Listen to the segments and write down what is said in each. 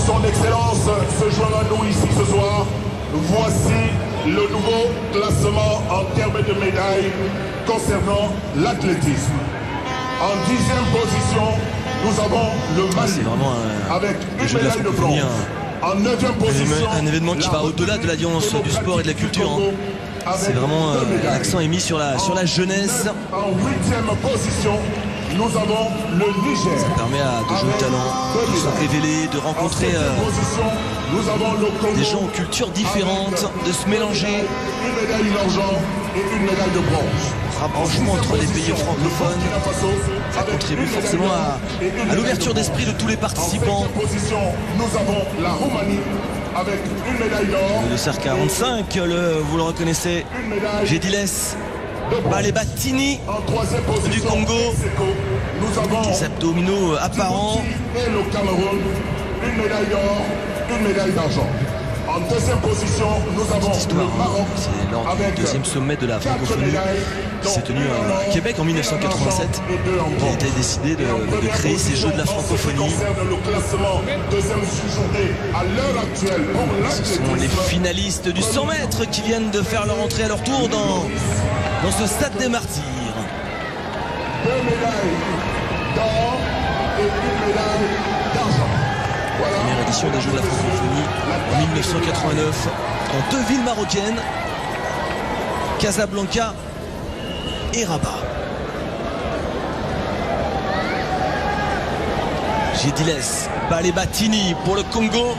Son Excellence se joint à nous ici ce soir. Voici le nouveau classement en termes de médailles concernant l'athlétisme. En 10e position, nous avons le Mali avec une médaille de bronze. En 9e position, un événement qui va au-delà de l'alliance du sport et de la culture. C'est vraiment l'accent est mis sur la jeunesse. En 8e position, nous avons le Niger. Ça permet de jeunes talents de se révéler, de rencontrer nous avons le Congo, des gens aux cultures différentes, de se mélanger. Une médaille d'argent et une médaille de bronze. Rapprochement entre les pays francophones, ça contribue forcément à l'ouverture d'esprit de tous les participants. En 7e position, nous avons la Roumanie avec une médaille d'or. Le CER 45, vous le reconnaissez, Gédiles Balebatini du Congo, nous avons des abdominaux apparents. Et le Cameroun, une médaille d'or, une médaille d'argent. En 2e position, nous avons le Maroc. C'est lors du 2e sommet de la francophonie qui s'est tenu à Québec en 1987 qui a été décidé de créer ces Jeux de la francophonie. Ce sont les finalistes du 100 mètres qui viennent de faire leur entrée à leur tour dans ce stade des Martyrs. 2 médailles d'or et une médaille d'argent. Première édition des Jeux de la francophonie en 1989 dans 2 villes marocaines, Casablanca et Rabat. Gédiles Balebatini pour le Congo.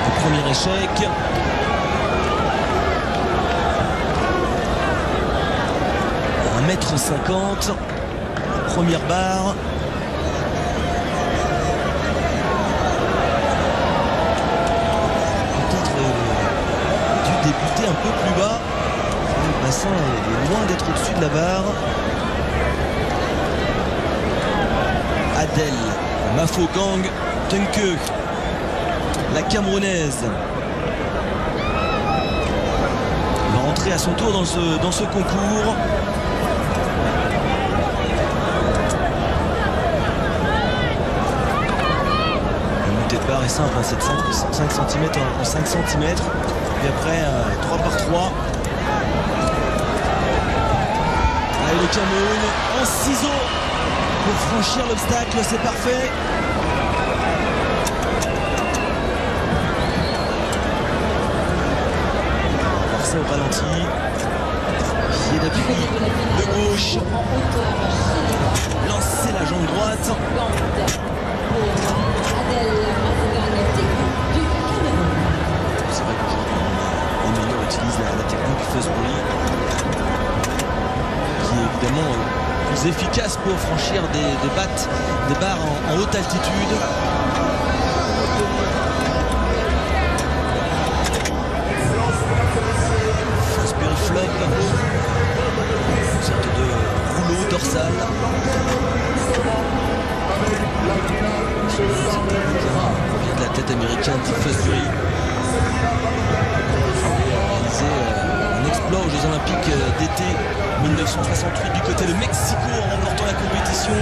Le premier échec. Un 1m50. Première barre. Peut-être dû débuter un peu plus bas. Le bassin est loin d'être au-dessus de la barre. Adel Mafogang Tunke, la Camerounaise, va rentrer à son tour dans ce concours. La barre est simple, c'est 5 cm en 5 cm, et après 3 par 3. Allez, le Cameroun en ciseaux pour franchir l'obstacle, c'est parfait. On va voir ça au ralenti. Pied d'appui de gauche. Lancer la jambe droite. C'est vrai qu'aujourd'hui, Emmanuel utilise la technique Fosbury, qui est évidemment plus efficace pour franchir des barres en haute altitude. Fosbury flop, une sorte de rouleau dorsal. De la tête américaine de Fosbury. Réalisé un exploit aux Jeux Olympiques d'été 1968 du côté de Mexico en remportant la compétition.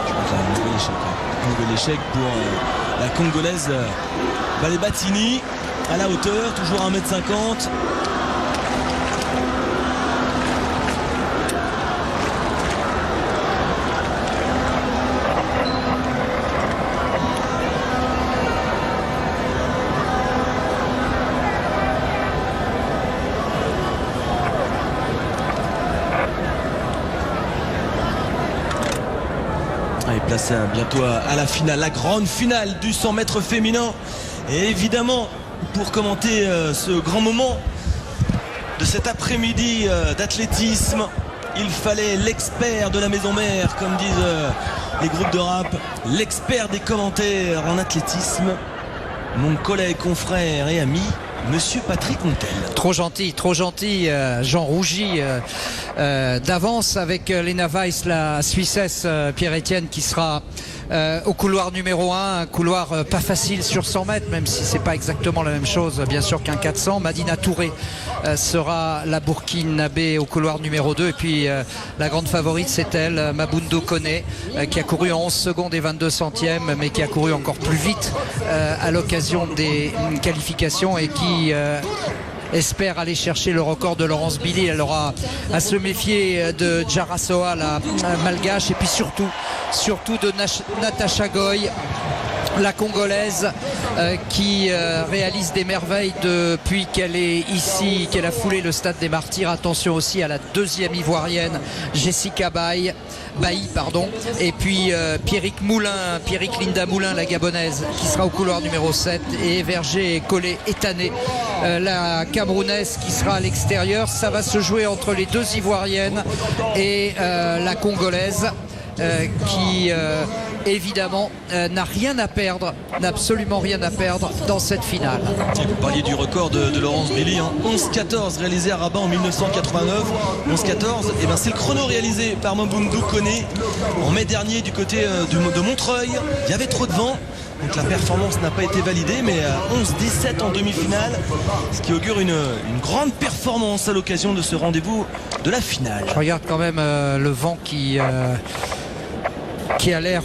Je pense qu'il y a un nouvel échec pour la Congolaise Balebatini. À la hauteur, toujours 1m50. Allez, placé bientôt à la finale, la grande finale du 100 mètres féminin. Et évidemment, pour commenter ce grand moment de cet après-midi d'athlétisme, il fallait l'expert de la maison mère, comme disent les groupes de rap, l'expert des commentaires en athlétisme, mon collègue, confrère et ami, Monsieur Patrick Montel. Trop gentil, Jean Rougy d'avance avec Lena Weiss, la Suissesse Pierre-Étienne qui sera Au couloir numéro 1, un couloir pas facile sur 100 mètres, même si c'est pas exactement la même chose bien sûr qu'un 400. Madina Touré sera la burkinabé au couloir numéro 2, et puis la grande favorite c'est elle, Maboundo Koné, qui a couru en 11 secondes et 22 centièmes, mais qui a couru encore plus vite à l'occasion des qualifications et qui espère aller chercher le record de Laurence Billy. Elle aura à se méfier de Jarasoa, la malgache, et puis surtout de Natasha Goy, la Congolaise, qui réalise des merveilles depuis qu'elle est ici, qu'elle a foulé le stade des Martyrs. Attention aussi à la deuxième Ivoirienne, Jessica Bailly, et puis Pierrick Linda Moulin, la Gabonaise, qui sera au couloir numéro 7, et Verger Collet Etané, la Camerounaise, qui sera à l'extérieur. Ça va se jouer entre les deux Ivoiriennes et la Congolaise, qui évidemment n'a rien à perdre, n'a absolument rien à perdre dans cette finale. Vous parliez du record de Laurence Billy, hein. 11-14 réalisé à Rabat en 1989. 11-14, et ben c'est le chrono réalisé par Maboundo Koné en mai dernier du côté de Montreuil. Il y avait trop de vent, donc la performance n'a pas été validée, mais 11-17 en demi-finale, ce qui augure une grande performance à l'occasion de ce rendez-vous de la finale. Je regarde quand même le vent qui a l'air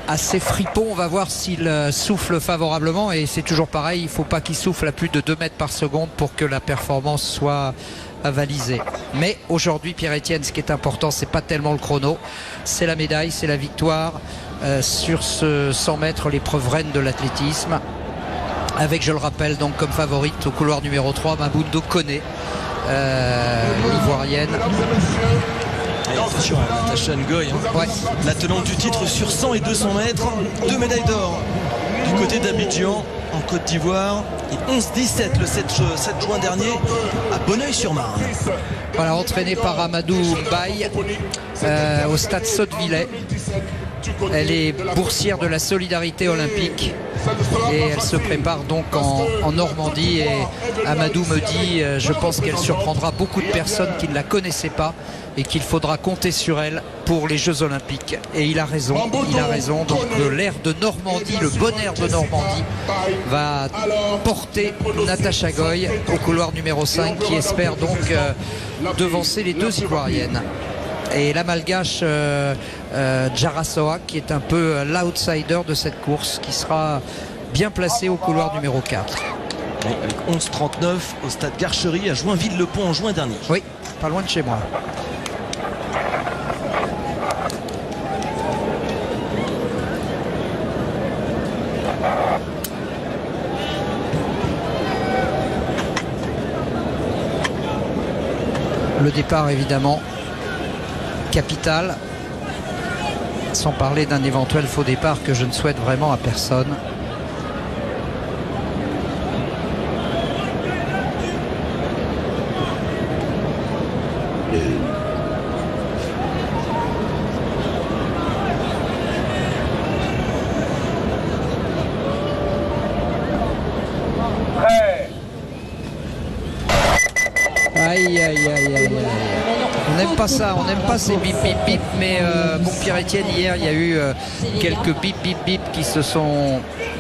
assez fripon. On va voir s'il souffle favorablement, et c'est toujours pareil, il ne faut pas qu'il souffle à plus de 2 mètres par seconde pour que la performance soit avalisée. Mais aujourd'hui, Pierre-Étienne, ce qui est important, c'est pas tellement le chrono, c'est la médaille, c'est la victoire sur ce 100 mètres, l'épreuve reine de l'athlétisme, avec, je le rappelle, donc comme favorite au couloir numéro 3, Maboundo Koné, l'ivoirienne. Et attention à Natasha Ngoy, hein. Ouais. La tenante du titre sur 100 et 200 mètres, 2 médailles d'or du côté d'Abidjan en Côte d'Ivoire, et 11-17 le 7 juin dernier à Bonneuil-sur-Marne. Voilà, entraînée par Amadou Mbaye au stade Sottevillers. Elle est boursière de la solidarité olympique et elle se prépare donc en Normandie, et Amadou me dit je pense qu'elle surprendra beaucoup de personnes qui ne la connaissaient pas et qu'il faudra compter sur elle pour les Jeux Olympiques. Et il a raison. Donc l'air de Normandie, le bon air de Normandie va porter Natasha Goy au couloir numéro 5, qui espère donc devancer les deux Ivoiriennes. Et la malgache Jarasoa, qui est un peu l'outsider de cette course, qui sera bien placé au couloir numéro 4. Oui, avec 11-39 au stade Garchery à Joinville-le-Pont en juin dernier. Oui, pas loin de chez moi. Le départ évidemment capital, sans parler d'un éventuel faux départ que je ne souhaite vraiment à personne. Aïe, aïe, aïe, aïe, aïe. On n'aime pas ça, on n'aime pas ces bip bip bip, mais bon, Pierre-Étienne, hier il y a eu quelques bip bip bip qui se sont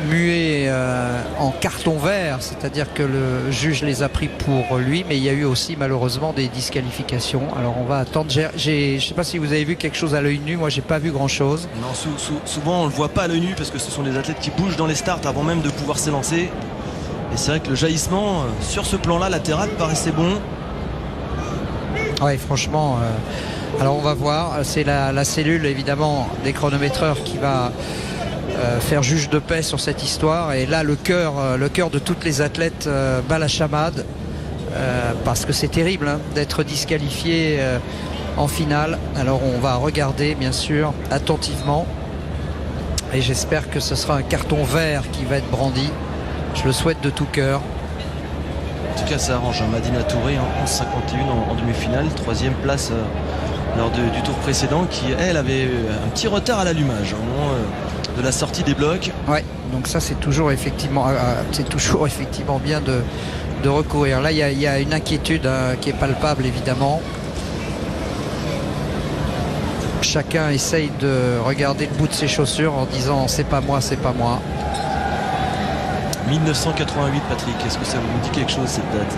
mués en carton vert, c'est-à-dire que le juge les a pris pour lui, mais il y a eu aussi malheureusement des disqualifications. Alors on va attendre. Je ne sais pas si vous avez vu quelque chose à l'œil nu, moi j'ai pas vu grand chose. Non, souvent on le voit pas à l'œil nu parce que ce sont des athlètes qui bougent dans les starts avant même de pouvoir s'élancer. Et c'est vrai que le jaillissement sur ce plan-là latéral paraissait bon. Ouais, franchement, alors on va voir. C'est la cellule évidemment des chronométreurs qui va faire juge de paix sur cette histoire. Et là, le cœur de toutes les athlètes bat la chamade, parce que c'est terrible hein, d'être disqualifié en finale. Alors on va regarder bien sûr attentivement, et j'espère que ce sera un carton vert qui va être brandi. Je le souhaite de tout cœur. En tout cas, ça arrange. Madina Touré en 11-51 en demi-finale, 3e place lors du tour précédent, qui elle avait un petit retard à l'allumage au moment de la sortie des blocs. Ouais, donc ça c'est toujours effectivement bien de recourir. Là il y a une inquiétude qui est palpable évidemment. Chacun essaye de regarder le bout de ses chaussures en disant c'est pas moi, c'est pas moi. 1988, Patrick, est-ce que ça vous dit quelque chose cette date?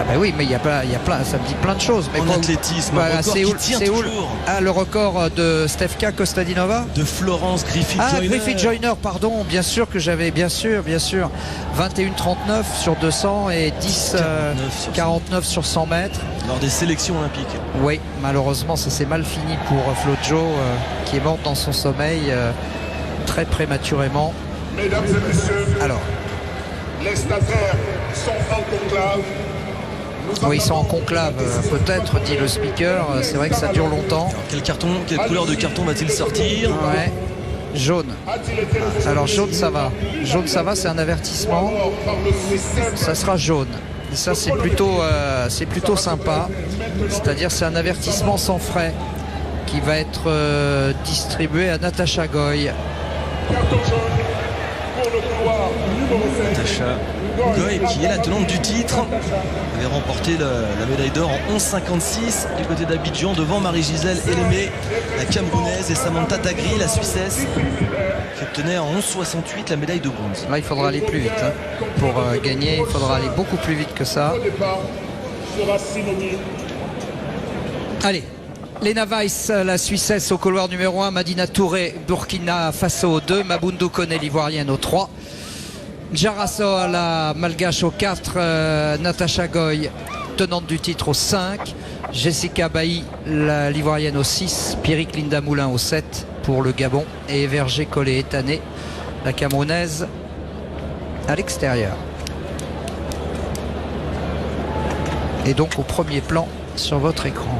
Ah bah oui, mais il y a plein, ça me dit plein de choses. Mais en athlétisme, un record qui tient toujours. Ah, le record de Stefka Kostadinova, de Florence Griffith-Joyner. Griffith-Joyner, pardon, bien sûr que j'avais, bien sûr. 21,39 sur 200 et 10,49 sur 100 mètres. Lors des sélections olympiques. Oui, malheureusement, ça s'est mal fini pour Flo-Jo, qui est morte dans son sommeil très prématurément. Mesdames et messieurs, alors, les stataires sont en conclave. Oui, ils sont en conclave, peut-être, dit le speaker. C'est vrai que ça dure longtemps. Alors, quelle couleur de carton va-t-il sortir? Ouais, jaune. Alors jaune, ça va. Jaune, ça va, c'est un avertissement. Ça sera jaune. Et ça, c'est plutôt sympa. C'est-à-dire, c'est un avertissement sans frais qui va être distribué à Natacha Goy. Natacha Goy, qui est la tenante du titre, avait remporté la médaille d'or en 11,56 du côté d'Abidjan devant Marie-Gisèle Elémé, la Camerounaise, et Samantha Tagri, la Suissesse, qui obtenait en 11,68 la médaille de bronze. Là, il faudra aller plus vite hein. Pour gagner. Il faudra aller beaucoup plus vite que ça. Allez, Lena Weiss, la Suissesse au couloir numéro 1, Madina Touré, Burkina Faso au 2, Mabundu Kone, l'Ivoirienne au 3, Jaraso, la Malgache au 4, Natacha Goy, tenante du titre au 5, Jessica Bailly, l'Ivoirienne au 6, Pierrick Linda Moulin au 7 pour le Gabon, et Verger Collet Etané, la Camerounaise, à l'extérieur. Et donc au premier plan sur votre écran.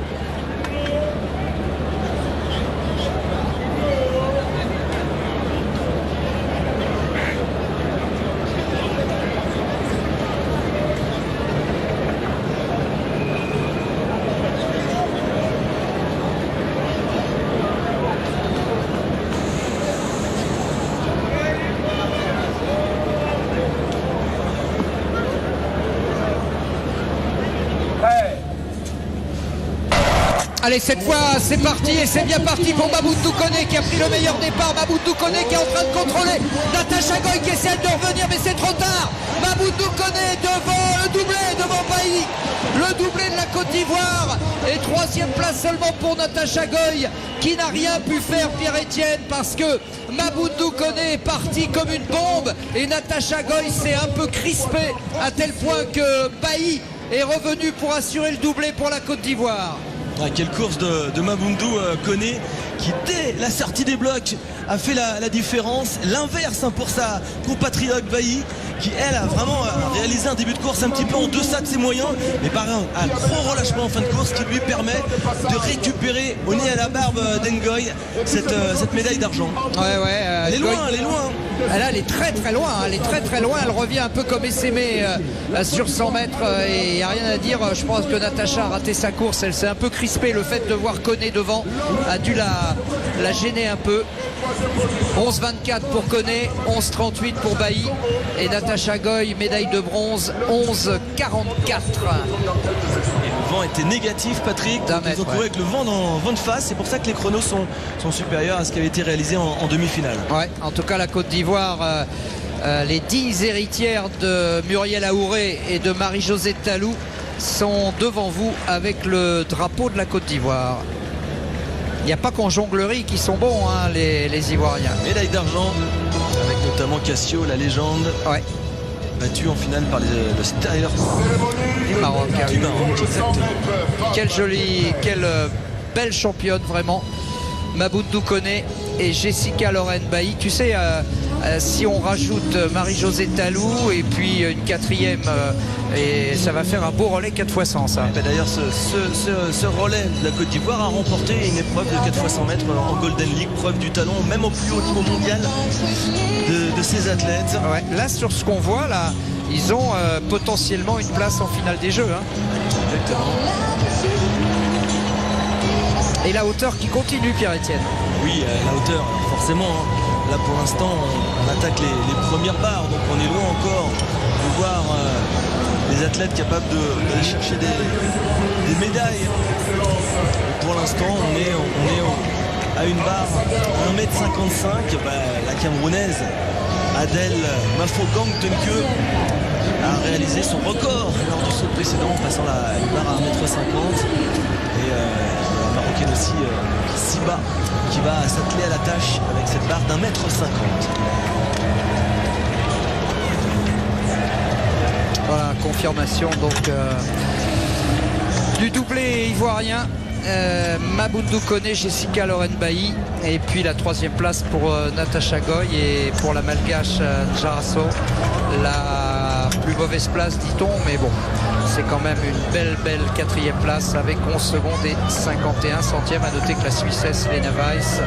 Allez, cette fois c'est parti et c'est bien parti pour Mabundu Kone qui a pris le meilleur départ. Mabundu Kone qui est en train de contrôler Natacha Goy qui essaie de revenir, mais c'est trop tard. Mabundu Kone devant le doublé, devant Bailly, le doublé de la Côte d'Ivoire, et troisième place seulement pour Natacha Goy qui n'a rien pu faire, Pierre-Étienne, parce que Mabundu Kone est parti comme une bombe et Natacha Goy s'est un peu crispé à tel point que Bailly est revenu pour assurer le doublé pour la Côte d'Ivoire. Ah, quelle course de Mabundu Kone qui dès la sortie des blocs a fait la différence. L'inverse hein, pour sa compatriote Bailly qui elle a vraiment réalisé un début de course un petit peu en deçà de ses moyens, mais par un gros relâchement en fin de course qui lui permet de récupérer au nez à la barbe d'Ngoy cette médaille d'argent. Elle est loin, elle est loin. Elle est très très loin, elle est très très loin. Elle revient un peu comme Essémé sur 100 mètres et il n'y a rien à dire. Je pense que Natacha a raté sa course, elle s'est un peu crispée. Le fait de voir Kone devant a dû la gêner un peu. 11,24 pour Kone, 11,38 pour Bailly et Natacha Goy, médaille de bronze, 11,44. Et le vent était négatif, Patrick. Ils ont couru avec le vent de face. C'est pour ça que les chronos sont supérieurs à ce qui avait été réalisé en demi-finale. Ouais, en tout cas la Côte d'Ivoire, les 10 héritières de Muriel Aouré et de Marie-Josée Talou sont devant vous avec le drapeau de la Côte d'Ivoire. Il n'y a pas qu'en jonglerie qui sont bons hein, les Ivoiriens. Médaille d'argent avec notamment Cassio, la légende, battu en finale par le Styler du Maroc. Exactement. Quelle belle championne vraiment. Mabundu Kone et Jessica Lorraine Bailly. Tu sais, si on rajoute Marie-Josée Talou et puis une quatrième, et ça va faire un beau relais 4x100 ça. D'ailleurs ce relais de la Côte d'Ivoire a remporté une épreuve de 4x100 mètres en Golden League, preuve du talent même au plus haut niveau mondial de ces athlètes. Ouais, là sur ce qu'on voit là, ils ont potentiellement une place en finale des Jeux hein. Exactement. Et la hauteur qui continue, Pierre-Étienne. Oui, la hauteur, forcément. Hein. Là, pour l'instant, on attaque les premières barres. Donc, on est loin encore de voir les athlètes capables d'aller chercher des médailles. Et pour l'instant, on est à une barre 1m55. La Camerounaise Adel Mafogang Tenkeu a réalisé son record lors du saut précédent en passant une barre à 1m50. Et la Marocaine aussi, Siba, qui va s'atteler à la tâche avec cette barre d'1m50. Voilà, confirmation donc du doublé ivoirien. Maboundou Koné, Jessica Lorraine Bailly, et puis la 3e place pour Natacha Goy, et pour la Malgache Njarasso la plus mauvaise place, dit-on, mais bon, c'est quand même une belle 4e place avec 11 secondes et 51 centièmes. À noter que la Suissesse Lena Weiss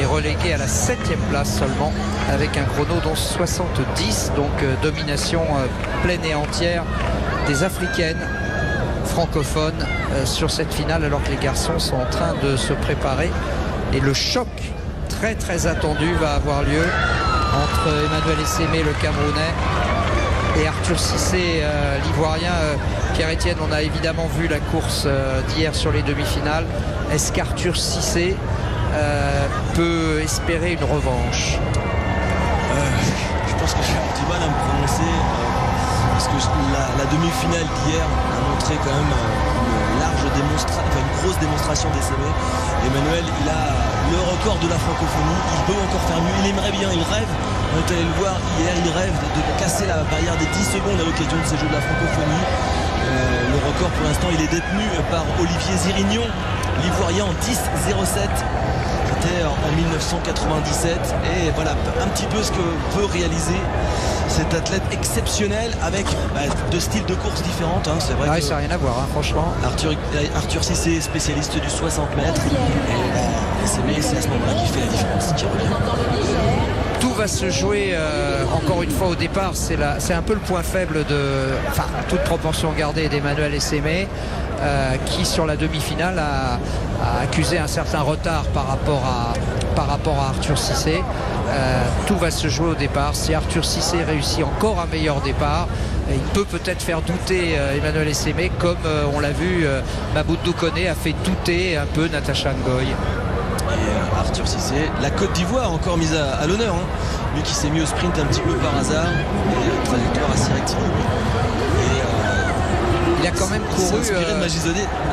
est reléguée à la 7e place seulement avec un chrono d'11,70, donc domination pleine et entière des Africaines francophones sur cette finale, alors que les garçons sont en train de se préparer, et le choc très attendu va avoir lieu entre Emmanuel Essémé, le Camerounais, et Arthur Cissé, l'Ivoirien. Pierre-Étienne, on a évidemment vu la course d'hier sur les demi-finales. Est-ce qu'Arthur Cissé peut espérer une revanche? Je pense que je vais avoir du mal à me prononcer, parce que la demi-finale d'hier a montré quand même une grosse démonstration d'Essémé. Emmanuel, il a le record de la francophonie, il peut encore faire mieux, il aimerait bien, il rêve, on est allé le voir hier, il rêve de casser la barrière des 10 secondes à l'occasion de ces Jeux de la francophonie. Le record pour l'instant il est détenu par Olivier Zirignon, l'Ivoirien, en 10,07. C'était en 1997, et voilà un petit peu ce que peut réaliser cet athlète exceptionnel avec deux styles de course différentes. C'est vrai que ça n'a rien à voir, franchement. Arthur Cissé, spécialiste du 60 mètres, et c'est à ce moment-là qu'il fait la différence, qui revient. Tout va se jouer encore une fois au départ. C'est un peu le point faible toute proportion gardée, d'Emmanuel Essémé, qui sur la demi-finale a accusé un certain retard par rapport à Arthur Cissé. Tout va se jouer au départ. Si Arthur Cissé réussit encore un meilleur départ, il peut peut-être faire douter Emmanuel Essémé, comme on l'a vu, Maboundou Koné a fait douter un peu Natacha Ngoy. Et Arthur Cissé, la Côte d'Ivoire encore mise à l'honneur, lui qui s'est mis au sprint un petit peu par hasard, et une trajectoire assez rectiligne. Il a quand même couru inspiré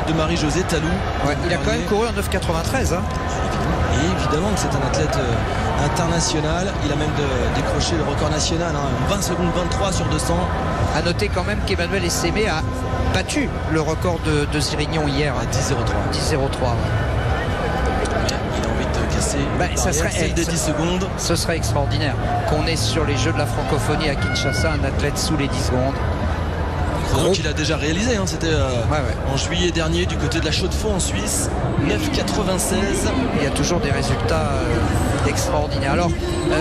de Marie-Josée Talou. Ouais, il a quand même couru en 9,93. Et évidemment que c'est un athlète international. Il a même décroché le record national, 20 secondes 23 sur 200. A noter quand même qu'Emmanuel Essémé a battu le record de Zirignon hier à 10,03. 10,03. Mais il a envie de casser ça serait celle des 10 secondes. Ce serait extraordinaire qu'on ait sur les Jeux de la francophonie à Kinshasa un athlète sous les 10 secondes. Chrono qu'il a déjà réalisé, c'était en juillet dernier du côté de la Chaux-de-Fonds en Suisse, 9,96. Il y a toujours des résultats extraordinaires. Alors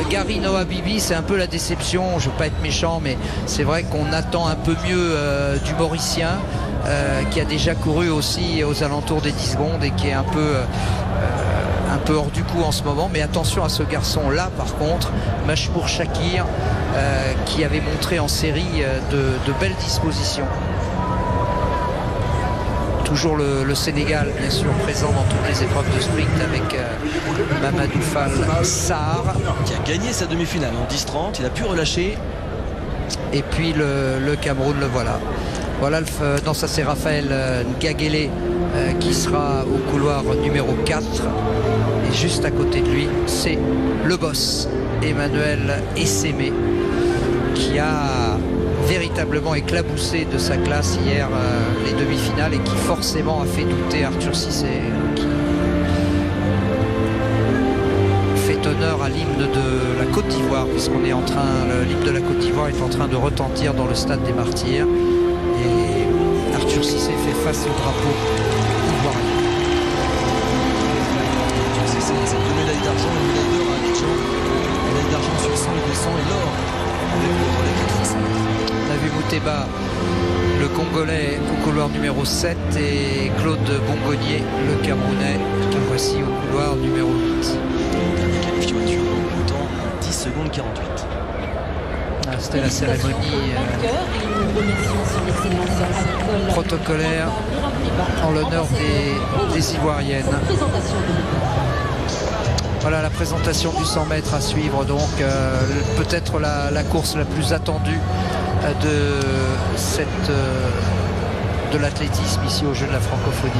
Gary Noah Bibi, c'est un peu la déception, je ne veux pas être méchant, mais c'est vrai qu'on attend un peu mieux du Mauricien, qui a déjà couru aussi aux alentours des 10 secondes et qui est un peu hors du coup en ce moment. Mais attention à ce garçon là, par contre, Machmour Shakir, qui avait montré en série de belles dispositions. Toujours le Sénégal, bien sûr, présent dans toutes les épreuves de sprint avec Mamadou Fall Sarr, qui a gagné sa demi-finale en 10,30. Il a pu relâcher. Et puis le Cameroun, le voilà. Voilà, non, ça c'est Raphaël Ngagele qui sera au couloir numéro 4. Et juste à côté de lui, c'est le boss, Emmanuel Essémé, qui a véritablement éclabousé de sa classe hier les demi-finales, et qui forcément a fait douter Arthur Cissé, qui fait honneur à l'hymne de la Côte d'Ivoire, puisqu'on est l'hymne de la Côte d'Ivoire est en train de retentir dans le stade des Martyrs, et Arthur Cissé fait face au drapeau ivoirien. C'est deux médailles d'argent, une médaille d'or à Abidjan, une médaille d'argent sur 100 et 200, et l'or avec le relais 400 mètres. On a vu Mouteba, le Congolais, au couloir numéro 7, et Claude Bongonier, le Camerounais, que voici au couloir numéro 8. Dernier qualifié au temps 10 secondes 48. C'était la cérémonie protocolaire en l'honneur des Ivoiriennes. Voilà la présentation du 100 mètres à suivre, donc peut-être la course la plus attendue de l'athlétisme ici au Jeux de la Francophonie,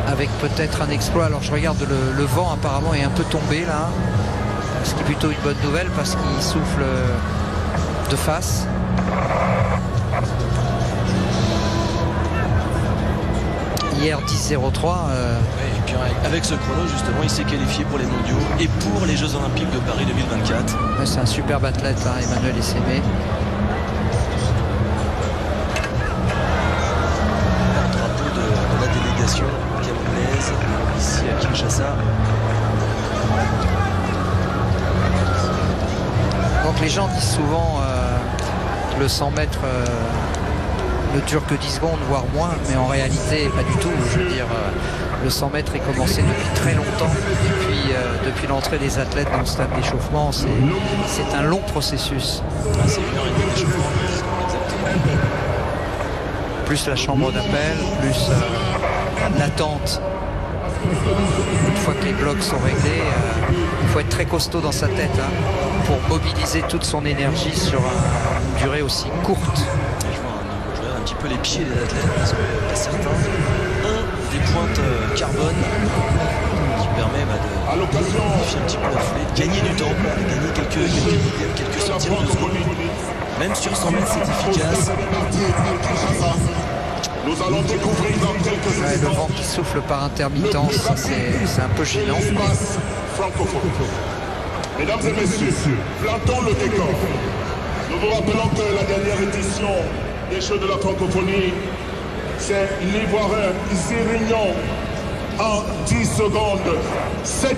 avec peut-être un exploit. Alors je regarde le vent apparemment est un peu tombé là, ce qui est plutôt une bonne nouvelle parce qu'il souffle de face. Hier 10.03. Et puis avec ce chrono justement il s'est qualifié pour les mondiaux et pour les Jeux Olympiques de Paris 2024. Ouais, c'est un superbe athlète hein, Emmanuel Essémé. Le drapeau de la délégation camerounaise ici à Kinshasa. Donc les gens disent souvent le 100 mètres ne dure que 10 secondes voire moins, mais en réalité pas du tout. Je veux dire le 100 mètres est commencé depuis très longtemps, depuis l'entrée des athlètes dans le stade d'échauffement. C'est un long processus. C'est 1h30 d'échauffement, exactement. Plus la chambre d'appel, plus l'attente. Une fois que les blocs sont réglés, il faut être très costaud dans sa tête hein, pour mobiliser toute son énergie sur une durée aussi courte. Je regarde un petit peu les pieds des athlètes parce que certains ont des pointes carbone qui permet de modifier un petit peu la foulée, de gagner du temps, de gagner quelques centièmes de seconde. Même sur 100 mètres c'est efficace. Nous allons découvrir dans quelques instants Le vent qui souffle par intermittence, c'est un peu gênant. l'espace francophone. Mesdames et messieurs, plantons le décor. Nous vous rappelons que la dernière édition des Jeux de la Francophonie, c'est l'Ivoirien Zirignon en 10 secondes 7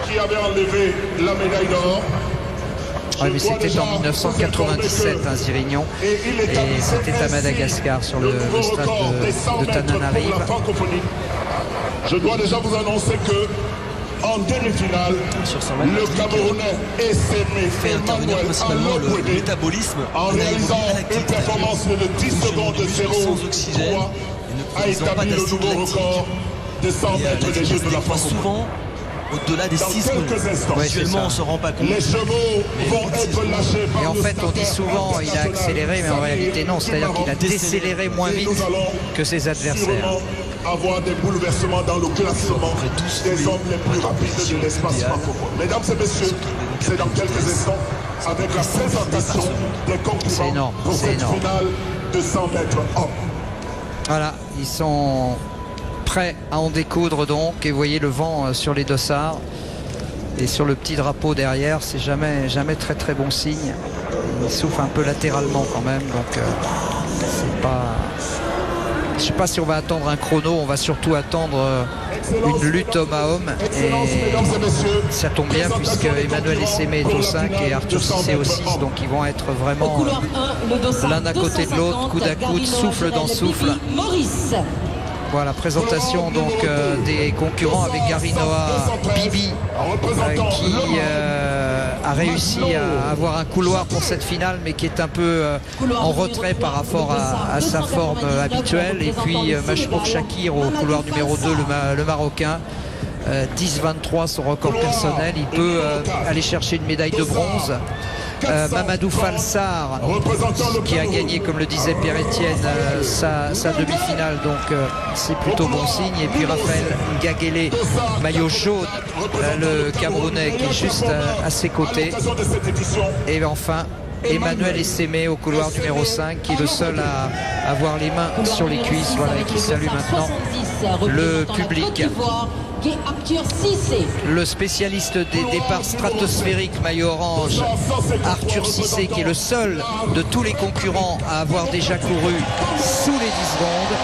qui avait enlevé la médaille d'or. Ouais, mais c'était en 1997 hein, Zirignon, et c'était à Madagascar sur le stade de Tananarive. Je dois déjà vous annoncer que en demi-finale, Sur 100 mètres, le Camerounais Essémé fait intervenir Emmanuel principalement le Alopoué, métabolisme en réalisant une performance de 10 secondes sans oxygène 0,3 et a ne utilisant pas établi le d'acide nouveau lactique. record de 100 Et mètres des Jeux de la Francophonie. souvent au-delà des Dans 6 secondes. quelques instants, Ouais, Actuellement, on ne se rend pas compte. les chevaux vont être lâchés par Et en le fait, on dit starter souvent il a accéléré, mais en réalité non, c'est-à-dire qu'il a décéléré moins vite que ses adversaires. sûrement avoir des bouleversements dans le classement des hommes les plus rapides de l'espace francophone. Mesdames et messieurs, c'est dans quelques instants avec la présentation des concurrents C'est énorme, pour c'est cette énorme. finale de 100 mètres hommes. Voilà, ils sont prêts à en découdre donc, et vous voyez le vent sur les dossards et sur le petit drapeau derrière, c'est jamais très très bon signe. Il souffle un peu latéralement quand même, donc c'est pas... Je sais pas si on va attendre un chrono, on va surtout attendre une lutte homme à homme, et ça tombe bien puisque Emmanuel Essémé est au 5 et Arthur Cissé au 6, donc ils vont être vraiment l'un à côté de l'autre, coude à coude, souffle dans souffle. Voilà, présentation donc des concurrents avec Gary Noah Bibi qui a réussi à avoir un couloir pour cette finale, mais qui est un peu en retrait par rapport à sa forme habituelle. Et puis Machmour Chakir au couloir numéro 2, le Marocain. 10-23 son record personnel, il peut aller chercher une médaille de bronze. Mamadou Falsar qui a gagné, comme le disait Pierre-Étienne, sa demi-finale, donc c'est plutôt bon signe. Et puis Raphaël Ngagele, maillot jaune, le Camerounais, qui est juste à ses côtés. Et enfin Emmanuel Essémé au couloir numéro 5, qui est le seul à avoir les mains sur les cuisses, voilà, et qui salue maintenant le public. Le spécialiste des départs stratosphériques, maillot orange, Arthur Cissé, qui est le seul de tous les concurrents à avoir déjà couru sous les 10 secondes.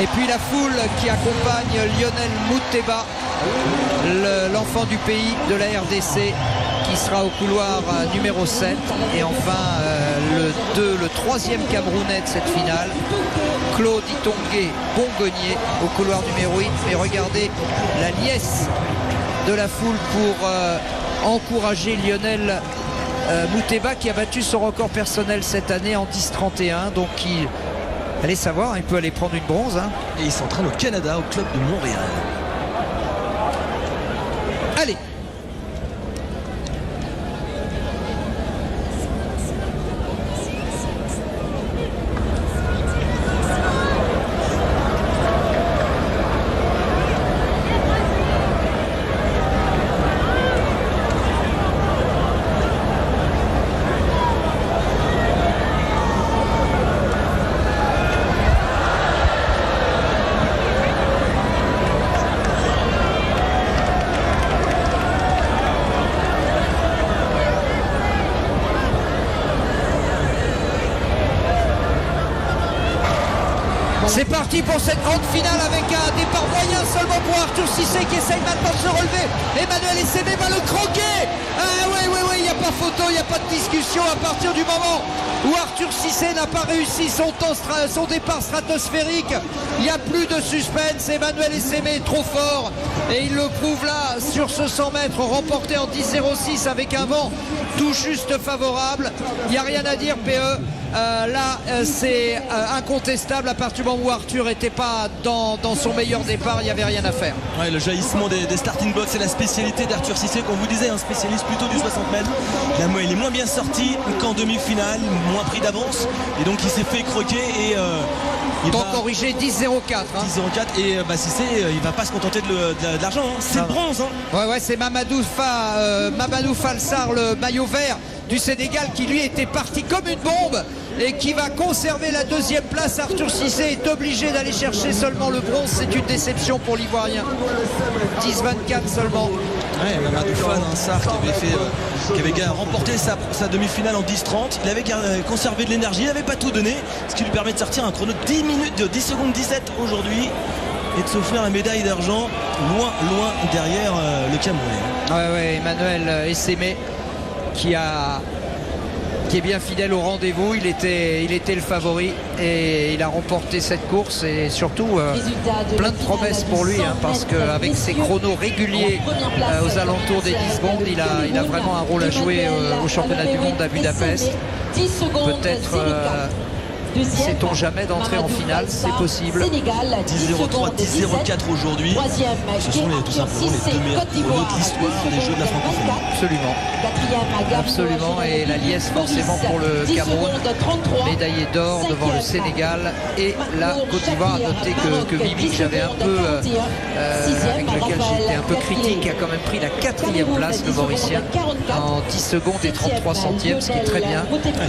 Et puis la foule qui accompagne Lionel Mouteba, l'enfant du pays de la RDC, qui sera au couloir numéro 7. Et enfin le troisième Camerounais de cette finale, Claude Itongué Bongonier, au couloir numéro 8. Mais regardez la liesse de la foule pour encourager Lionel Mouteba, qui a battu son record personnel cette année en 10-31. Donc allez savoir, il peut aller prendre une bronze. Et il s'entraîne au Canada, au club de Montréal. Allez. C'est parti pour cette grande finale avec un départ moyen seulement pour Arthur Cissé qui essaye maintenant de se relever. Emmanuel Essémé va le croquer. Ah oui, il n'y a pas photo, il n'y a pas de discussion à partir du moment où Arthur Cissé n'a pas réussi son départ stratosphérique. Il n'y a plus de suspense. Emmanuel Essémé est trop fort et il le prouve là sur ce 100 mètres remporté en 10,06 avec un vent tout juste favorable. Il n'y a rien à dire, PE. C'est incontestable. À partir du moment où Arthur n'était pas dans son meilleur départ, il n'y avait rien à faire. Ouais, le jaillissement des starting blocks, c'est la spécialité d'Arthur Cissé, qu'on vous disait, un spécialiste plutôt du 60 mètres. Là, il est moins bien sorti qu'en demi-finale, moins pris d'avance, et donc il s'est fait croquer et donc corrigé 10,04 10,04 et Cissé il va pas se contenter de l'argent, hein. C'est le bronze, hein. Ouais, c'est Mamadou Falsar, le maillot vert du Sénégal, qui lui était parti comme une bombe et qui va conserver la deuxième place. Arthur Cissé est obligé d'aller chercher seulement le bronze. C'est une déception pour l'Ivoirien. 10,24 seulement. Ouais, Mamadou Falsar qui avait remporté sa demi-finale en 10,30. Il avait conservé de l'énergie, il n'avait pas tout donné, ce qui lui permet de sortir un chrono de 10 secondes 17 aujourd'hui et de s'offrir la médaille d'argent loin derrière le Camerounais. Ouais, Emmanuel Essémé qui est bien fidèle au rendez-vous. Il était le favori et il a remporté cette course, et surtout plein de promesses pour lui, hein, parce qu'avec ses chronos réguliers aux alentours des 10 secondes, il a vraiment un rôle à jouer au championnat du monde à Budapest. Peut-être sait-on jamais d'entrer en finale, c'est possible. 10,03, 10,04 aujourd'hui. Ce sont tout simplement les deux meilleurs chronos de l'histoire des Jeux de la francophonie. Absolument, et la liesse forcément pour le Cameroun, médaillé d'or devant le Sénégal et la Côte d'Ivoire. À noter que Mimi, j'avais un peu avec lequel j'étais un peu critique, a quand même pris la 4e place, le Mauricien, en 10 secondes et 33 centièmes, ce qui est très bien.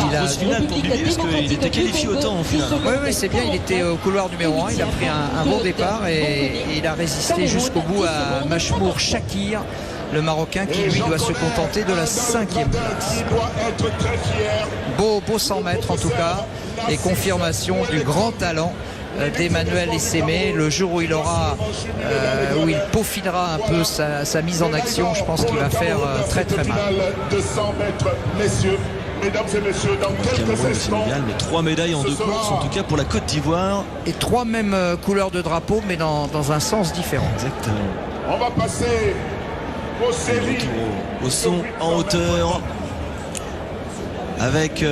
Il a une finale pour Bibi, parce qu'il était qualifié autant en finale. Oui, c'est bien, il était au couloir numéro 1, il a pris un bon départ et il a résisté jusqu'au bout à Machmour Chakir, le Marocain, qui lui doit se contenter de la 5e place. Beau 100 mètres en tout cas, et confirmation du grand talent d'Emmanuel Essémé. Le jour où il où il peaufinera un peu sa mise en action, je pense qu'il va faire très mal. Mesdames et messieurs, dans quelques instants, mais 3 médailles en 2 courses, en tout cas pour la Côte d'Ivoire. Et 3 mêmes couleurs de drapeau, mais dans un sens différent. Exactement. On va passer aux séries. Au son en hauteur avec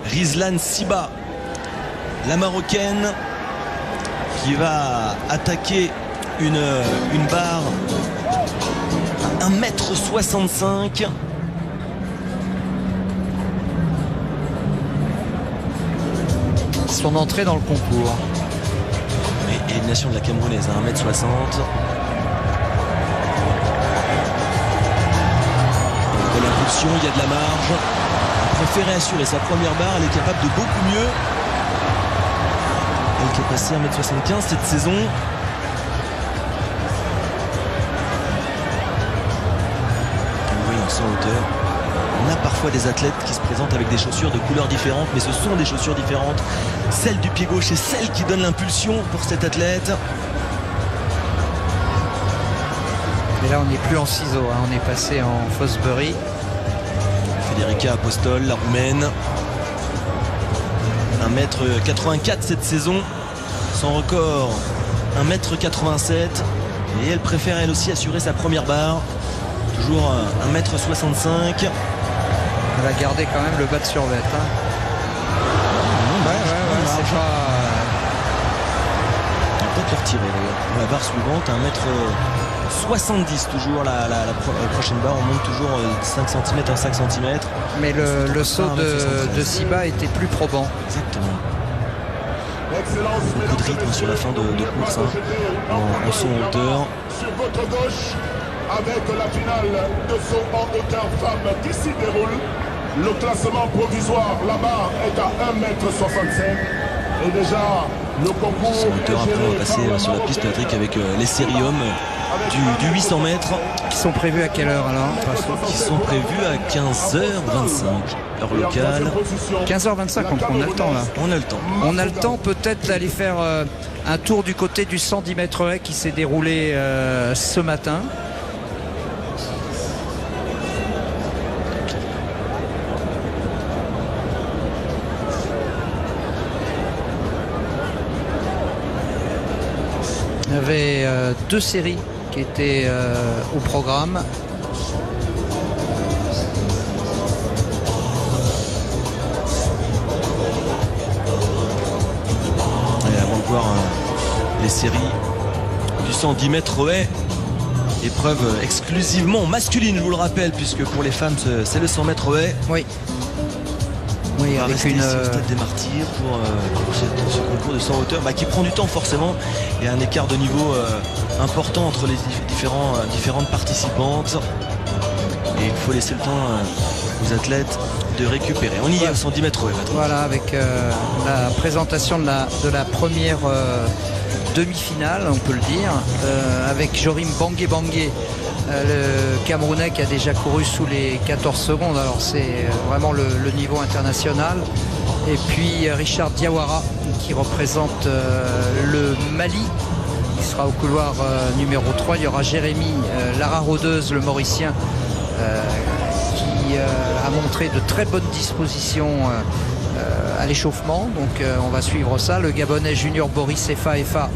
Rizlan Siba, la Marocaine, qui va attaquer une barre à 1,65 m. Son entrée dans le concours. Élimination de la Camerounaise à 1,60 m. De l'impulsion, il y a de la marge. Il préférait assurer sa première barre, elle est capable de beaucoup mieux. Elle qui est passée à 1,75 m cette saison. Oui, on sent hauteur. On a parfois des athlètes qui se présentent avec des chaussures de couleurs différentes, mais ce sont des chaussures différentes. Celle du pied gauche est celle qui donne l'impulsion pour cet athlète. Et là, on n'est plus en ciseaux, hein. On est passé en Fosbury. Federica Apostol, la roumaine. 1,84 m cette saison. Son record, 1,87 m. Et elle préfère elle aussi assurer sa première barre. Toujours 1,65 m. Elle va garder quand même le bas de survêt. Hein. C'est pas... On va peut-être le retirer d'ailleurs. Pour la barre suivante, 1,65 70 toujours la prochaine barre. On monte toujours 5 cm en 5 cm. Mais le saut de Siba était plus probant. Exactement. Beaucoup de rythme sur la fin de course, hein, en saut en hauteur. Sur votre gauche, avec la finale de saut en hauteur femme qui s'y déroule. Le classement provisoire là-bas est à 1,65 m. Et déjà, le concours En hauteur, après, on va passer sur la piste, Patrick, avec les séries hommes du 800 mètres. Qui sont prévus à quelle heure alors? Qui sont prévus à 15h25, heure locale. 15h25, on a le temps là. On a le temps. On a le temps peut-être d'aller faire un tour du côté du 110 mètres haies qui s'est déroulé ce matin. Il y avait deux séries qui étaient au programme. Et avant de voir les séries du 110 mètres haies, épreuve exclusivement masculine, je vous le rappelle, puisque pour les femmes c'est le 100 mètres haies. Oui. On Oui, va avec rester une ici au stade des Martyrs pour ce concours de 100 hauteur qui prend du temps forcément. Il y a un écart de niveau important entre les différentes participantes et il faut laisser le temps aux athlètes de récupérer. On y est au 110 mètres haies. voilà, avec la présentation de la première demi-finale, on peut le dire, avec Jorim Bangé Bangé, le Camerounais qui a déjà couru sous les 14 secondes. Alors c'est vraiment le niveau international. Et puis Richard Diawara qui représente le Mali. Il sera au couloir numéro 3. Il y aura Jérémy Lara Rodeuse, le Mauricien, qui a montré de très bonnes dispositions à l'échauffement. Donc on va suivre ça. Le Gabonais Junior Boris Efa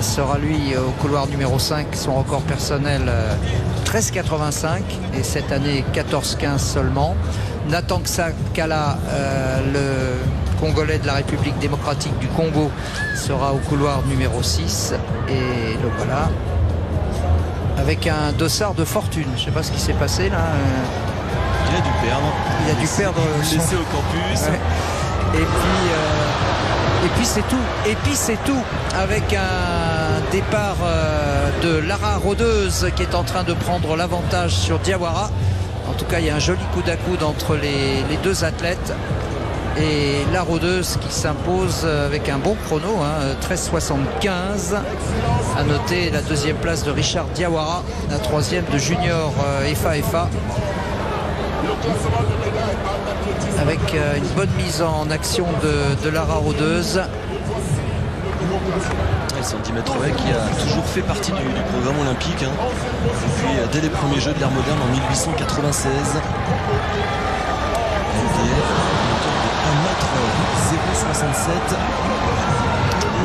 sera lui au couloir numéro 5. Son record personnel 13,85 et cette année 14,15 seulement. Nathan Kala, le Congolais de la République démocratique du Congo, sera au couloir numéro 6. Et le voilà, avec un dossard de fortune. Je ne sais pas ce qui s'est passé là. Il a dû perdre. Il a dû perdre son... laissé au campus. Ouais. Et puis c'est tout. Et puis c'est tout. Avec un départ de Lara Rodeuse qui est en train de prendre l'avantage sur Diawara. En tout cas, il y a un joli coude à coude entre les deux athlètes. Et la Rodeuse qui s'impose avec un bon chrono, 13,75. À noter la deuxième place de Richard Diawara, la troisième de Junior Efa. Avec une bonne mise en action de Lara Rodeuse. Le 110 mètres haies qui a toujours fait partie du programme olympique, depuis dès les premiers Jeux de l'ère moderne en 1896. De 1m067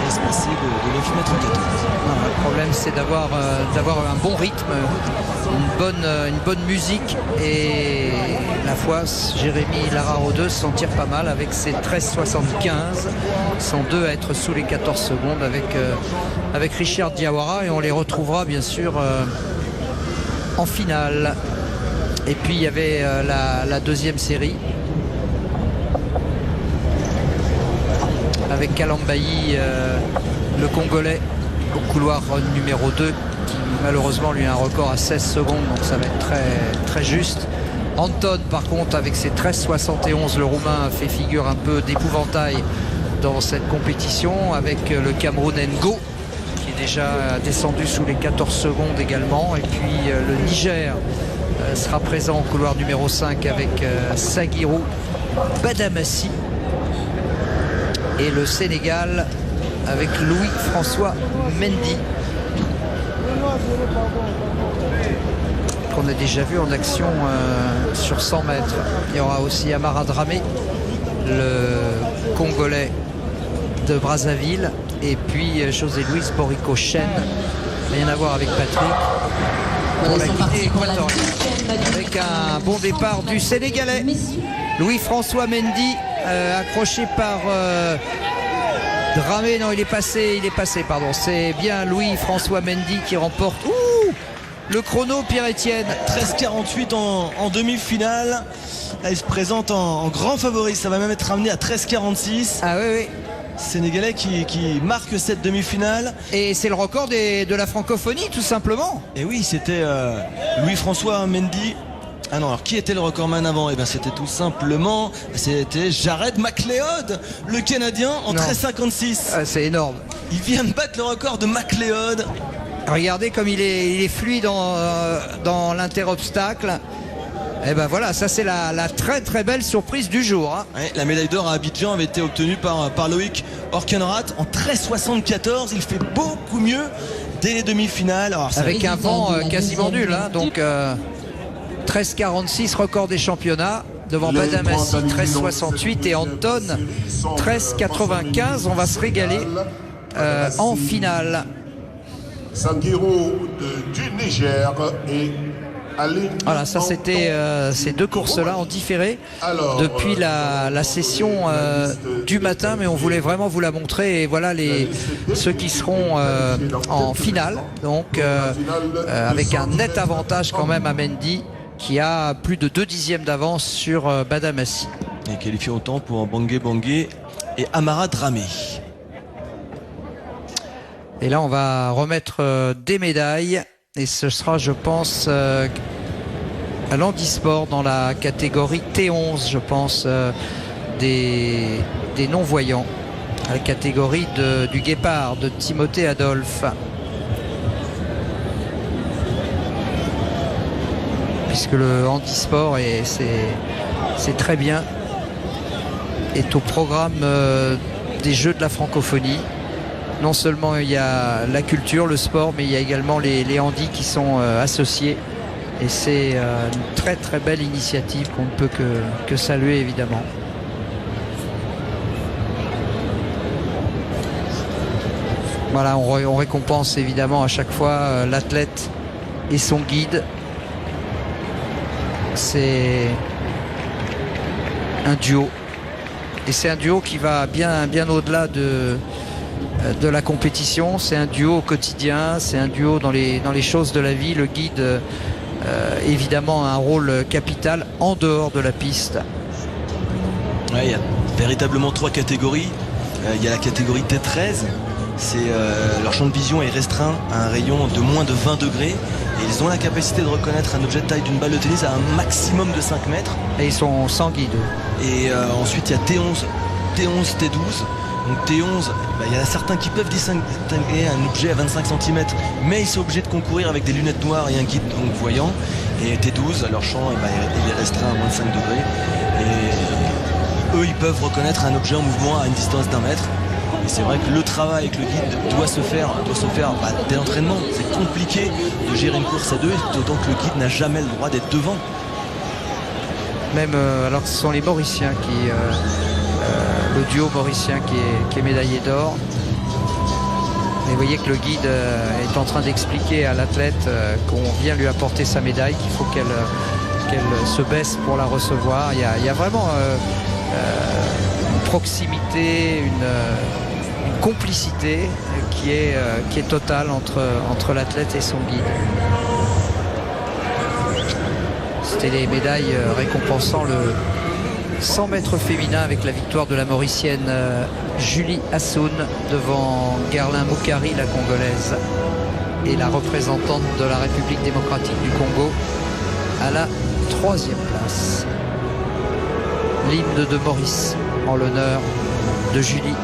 et espacé de 9,14 m. Le problème c'est d'avoir un bon rythme, une bonne musique, et la fois Jérémy Lara Rodeuse s'en tire pas mal avec ses 13,75, sont deux à être sous les 14 secondes avec Richard Diawara, et on les retrouvera bien sûr en finale. Et puis il y avait la deuxième série avec Kalambayi, le Congolais, au couloir numéro 2, qui malheureusement lui a un record à 16 secondes, donc ça va être très, très juste. Anton par contre avec ses 13,71, le Roumain a fait figure un peu d'épouvantail dans cette compétition, avec le Cameroun Ngo qui est déjà descendu sous les 14 secondes également, et puis le Niger sera présent au couloir numéro 5 avec Sagirou Badamassi, et le Sénégal avec Louis-François Mendy, qu'on a déjà vu en action sur 100 mètres. Il y aura aussi Amara Dramé, le Congolais de Brazzaville, et puis José-Louis Borico Chen, rien à voir avec Patrick, pour la Guinée équatoriale, avec un bon départ du Sénégalais Louis-François Mendy, accroché par Dramé. Non, il est passé, pardon. C'est bien Louis-François Mendy qui remporte le chrono, Pierre-Étienne? 13,48 en demi-finale. Là, il se présente en grand favori. Ça va même être ramené à 13,46. Ah oui, oui. Sénégalais qui marque cette demi-finale. Et c'est le record de la francophonie, tout simplement. Et oui, c'était Louis-François Mendy. Ah non, alors qui était le recordman avant? Eh bien c'était tout simplement, c'était Jared McLeod, le Canadien, en 13,56. Ah, c'est énorme. Il vient de battre le record de McLeod. Regardez comme il est fluide dans l'interobstacle. Et ben voilà, ça c'est la très très belle surprise du jour. Hein. Ouais, la médaille d'or à Abidjan avait été obtenue par Loïc Orkenrath en 13,74. Il fait beaucoup mieux dès les demi-finales. Alors, avec un vent quasiment nul, hein, donc 13,46 record des championnats devant Badamassi 13,68 et Anton 13,95. On va se régaler en finale. Sanguiro du Niger et voilà, ça c'était ces deux courses-là en différé depuis la session du matin, mais on voulait vraiment vous la montrer. Et voilà ceux qui seront en finale, donc avec un net avantage quand même à Mendy, qui a plus de 2 dixièmes d'avance sur Badamassi. Et qualifié autant pour Bangé Bangé et Amara Dramé. Et là on va remettre des médailles. Et ce sera, je pense, à l'handisport dans la catégorie T11, je pense, des non-voyants. À la catégorie du guépard, de Timothée Adolphe. Puisque le handisport, et c'est très bien, est au programme des Jeux de la francophonie. Non seulement il y a la culture, le sport, mais il y a également les handis qui sont associés. Et c'est une très très belle initiative qu'on ne peut que saluer évidemment. Voilà, on récompense évidemment à chaque fois l'athlète et son guide. C'est un duo. Et c'est un duo qui va bien au-delà de la compétition. C'est un duo au quotidien, c'est un duo dans les choses de la vie. Le guide évidemment a un rôle capital en dehors de la piste. Ouais, il y a véritablement 3 catégories. Il y a la catégorie T13. Leur champ de vision est restreint à un rayon de moins de 20 degrés et ils ont la capacité de reconnaître un objet de taille d'une balle de tennis à un maximum de 5 mètres. Et ils sont sans guide. Et ensuite il y a T11, T12. Donc T11, il y en a certains qui peuvent distinguer un objet à 25 cm, mais ils sont obligés de concourir avec des lunettes noires et un guide donc voyant. Et T12, leur champ il est restreint à moins de 5 degrés. Et eux, ils peuvent reconnaître un objet en mouvement à une distance d'1 mètre. Et c'est vrai que le travail avec le guide doit se faire dès l'entraînement. C'est compliqué de gérer une course à deux, d'autant que le guide n'a jamais le droit d'être devant. Même alors que ce sont les Mauriciens le duo mauricien qui est médaillé d'or. Et vous voyez que le guide est en train d'expliquer à l'athlète qu'on vient lui apporter sa médaille, qu'il faut qu'elle se baisse pour la recevoir. Il y a vraiment une proximité, une complicité qui est totale entre l'athlète et son guide. C'était les médailles récompensant le 100 mètres féminin avec la victoire de la Mauricienne Julie Assoun devant Garlin Moukari, la Congolaise, et la représentante de la République démocratique du Congo à la 3e place. L'hymne de Maurice en l'honneur de Julie.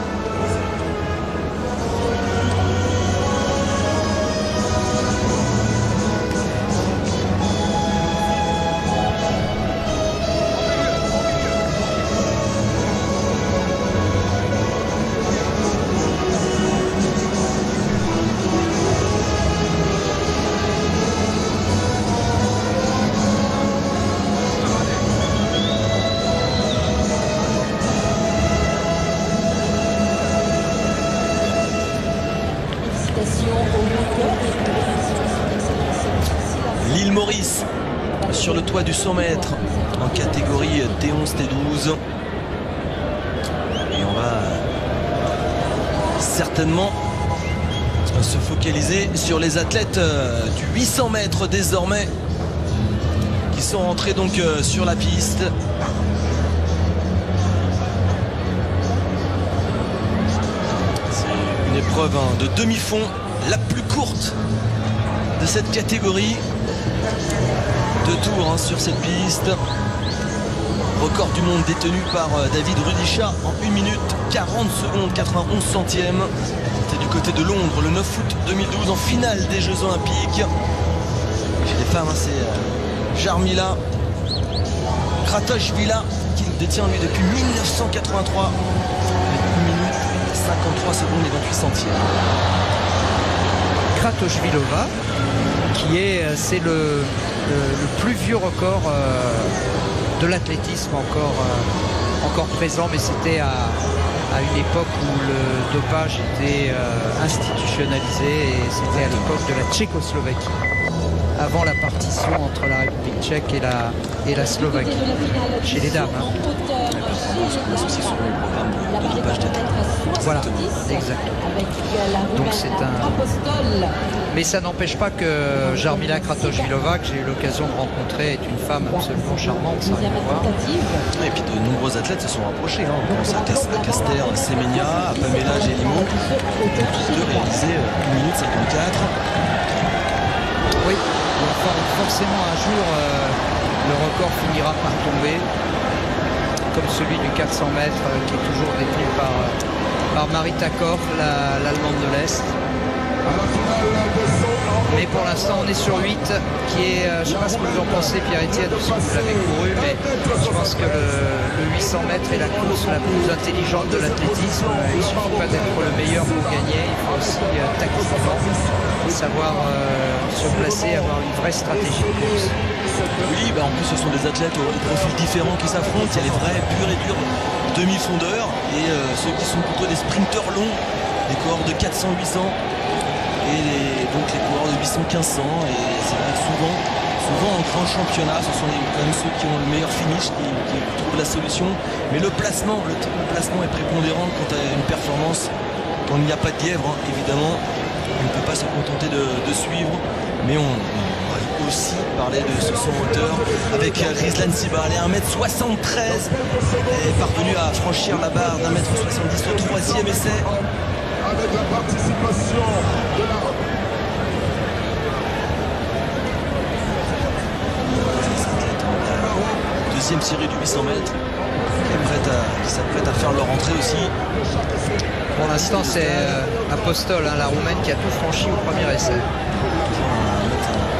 L'île Maurice sur le toit du 100 mètres en catégorie T11, T12. Et on va certainement se focaliser sur les athlètes du 800 mètres désormais qui sont rentrés donc sur la piste. C'est une épreuve de demi-fond, la plus courte de cette catégorie. 2 tours sur cette piste. Record du monde détenu par David Rudisha en 1 minute 40 secondes 91 centièmes. C'était du côté de Londres le 9 août 2012 en finale des Jeux Olympiques. Chez les femmes, c'est Jarmila Kratochvila qui le détient lui depuis 1983. 1 minute 53 secondes et 28 centièmes. Kratochvilova qui c'est le plus vieux record de l'athlétisme encore présent, mais c'était à une époque où le dopage était institutionnalisé et c'était à l'époque de la Tchécoslovaquie, avant la partition entre la République tchèque et la Slovaquie, chez les dames. Voilà, exactement. Donc c'est mais ça n'empêche pas que Jarmila Kratochvilova, que j'ai eu l'occasion de rencontrer, est une femme absolument charmante, ça rien à voir. Et puis de nombreux athlètes se sont rapprochés. On pense à Caster Semenya, à Pamela Gelimo, tous deux réalisés 1 minute 54. Oui, forcément un jour le record finira par tomber, comme celui du 400 mètres qui est toujours détenu par Marita Koch, l'Allemande de l'Est. Mais pour l'instant on est sur 8 qui est, je ne sais pas ce que vous en pensez Pierre-Étienne, si vous l'avez couru, mais je pense que le 800 mètres est la course la plus intelligente de l'athlétisme. Il ne suffit pas d'être le meilleur pour gagner, il faut aussi tactiquement savoir se placer, avoir une vraie stratégie de course. Oui, en plus ce sont des athlètes au profil différent qui s'affrontent. Il y a les vrais purs et durs demi-fondeurs et ceux qui sont plutôt des sprinteurs longs, des coureurs de 400-800 et donc les coureurs de 800-1500. Et c'est vrai que souvent en grand championnat, ce sont quand même ceux qui ont le meilleur finish qui trouvent la solution. Mais le placement est prépondérant quant à une performance. Quand il n'y a pas de lièvre, évidemment, on ne peut pas se contenter de suivre. Mais on va aussi parler de ce saut en hauteur avec Rizlan Siba. Elle est 1m73 et est parvenue à franchir la barre d'1m70 au 3e essai. Avec la participation de la... Deuxième série du 800 mètres qui s'apprête à faire leur entrée aussi. Pour l'instant c'est Apostol, la Roumaine, qui a tout franchi au premier essai.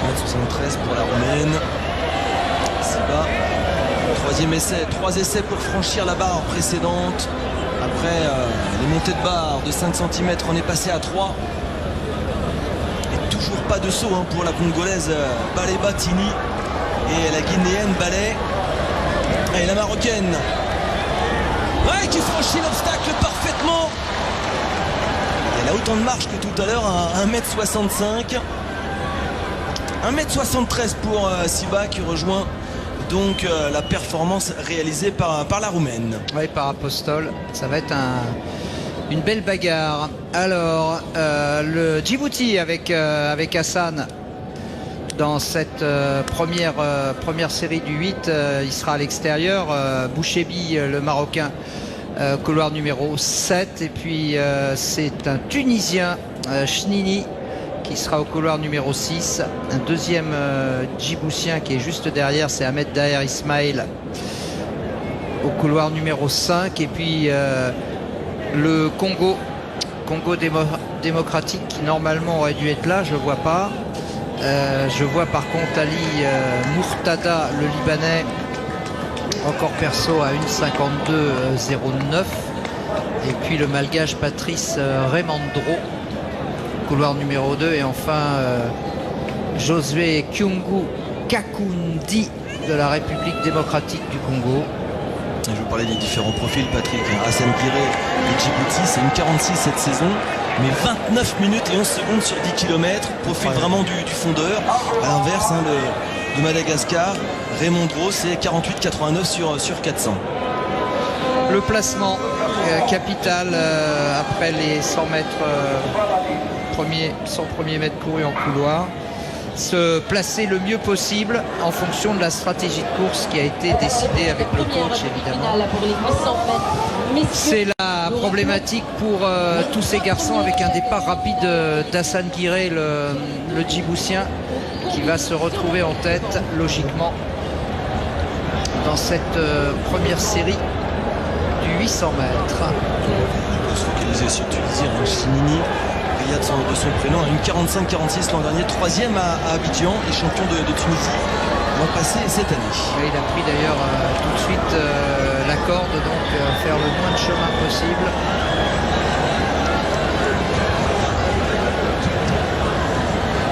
1m73 pour la Roumaine. Siba, 3e essai, 3 essais pour franchir la barre précédente. Après les montées de barre de 5 cm, on est passé à 3. Et toujours pas de saut pour la Congolaise Balé Batini et la Guinéenne Balé. Et la Marocaine qui franchit l'obstacle parfaitement. Elle a autant de marche que tout à l'heure, à 1m65. 1m73 pour Siba qui rejoint donc la performance réalisée par la Roumaine. Oui, par Apostol. Ça va être une belle bagarre. Alors, le Djibouti avec Hassan dans cette première série du 8, il sera à l'extérieur. Bouchebi, le Marocain, couloir numéro 7. Et puis, c'est un Tunisien, Chnini, qui sera au couloir numéro 6. Un deuxième Djiboutien qui est juste derrière, c'est Ahmed Daher Ismail au couloir numéro 5. Et puis le Congo démocratique qui normalement aurait dû être là, je ne vois pas. Je vois par contre Ali Mourtada, le Libanais, encore perso à 1,52,09. Et puis le Malgache Patrice Remandro, couloir numéro 2. Et enfin Josué Kyungu Kakundi de la République démocratique du Congo. Je vous parlais des différents profils, Patrick. Hassan Piré de Djibouti, c'est une 46 cette saison, mais 29 minutes et 11 secondes sur 10 km. Profil vraiment du fondeur. À l'inverse de Madagascar, Remondro, c'est 48,89 sur 400. Le placement capital après les 100 mètres premier mètre couru en couloir, se placer le mieux possible en fonction de la stratégie de course qui a été décidée avec le coach évidemment. C'est la problématique pour tous ces garçons avec un départ rapide d'Hassan Guiré, le Djiboutien, qui va se retrouver en tête logiquement dans cette première série du 800 mètres. Tu disais Chinini, Riyad de son prénom, à une 45-46 l'an dernier, 3e à Abidjan et champion de Tunisie l'an passé et cette année. Et il a pris d'ailleurs tout de suite la corde, donc faire le moins de chemin possible.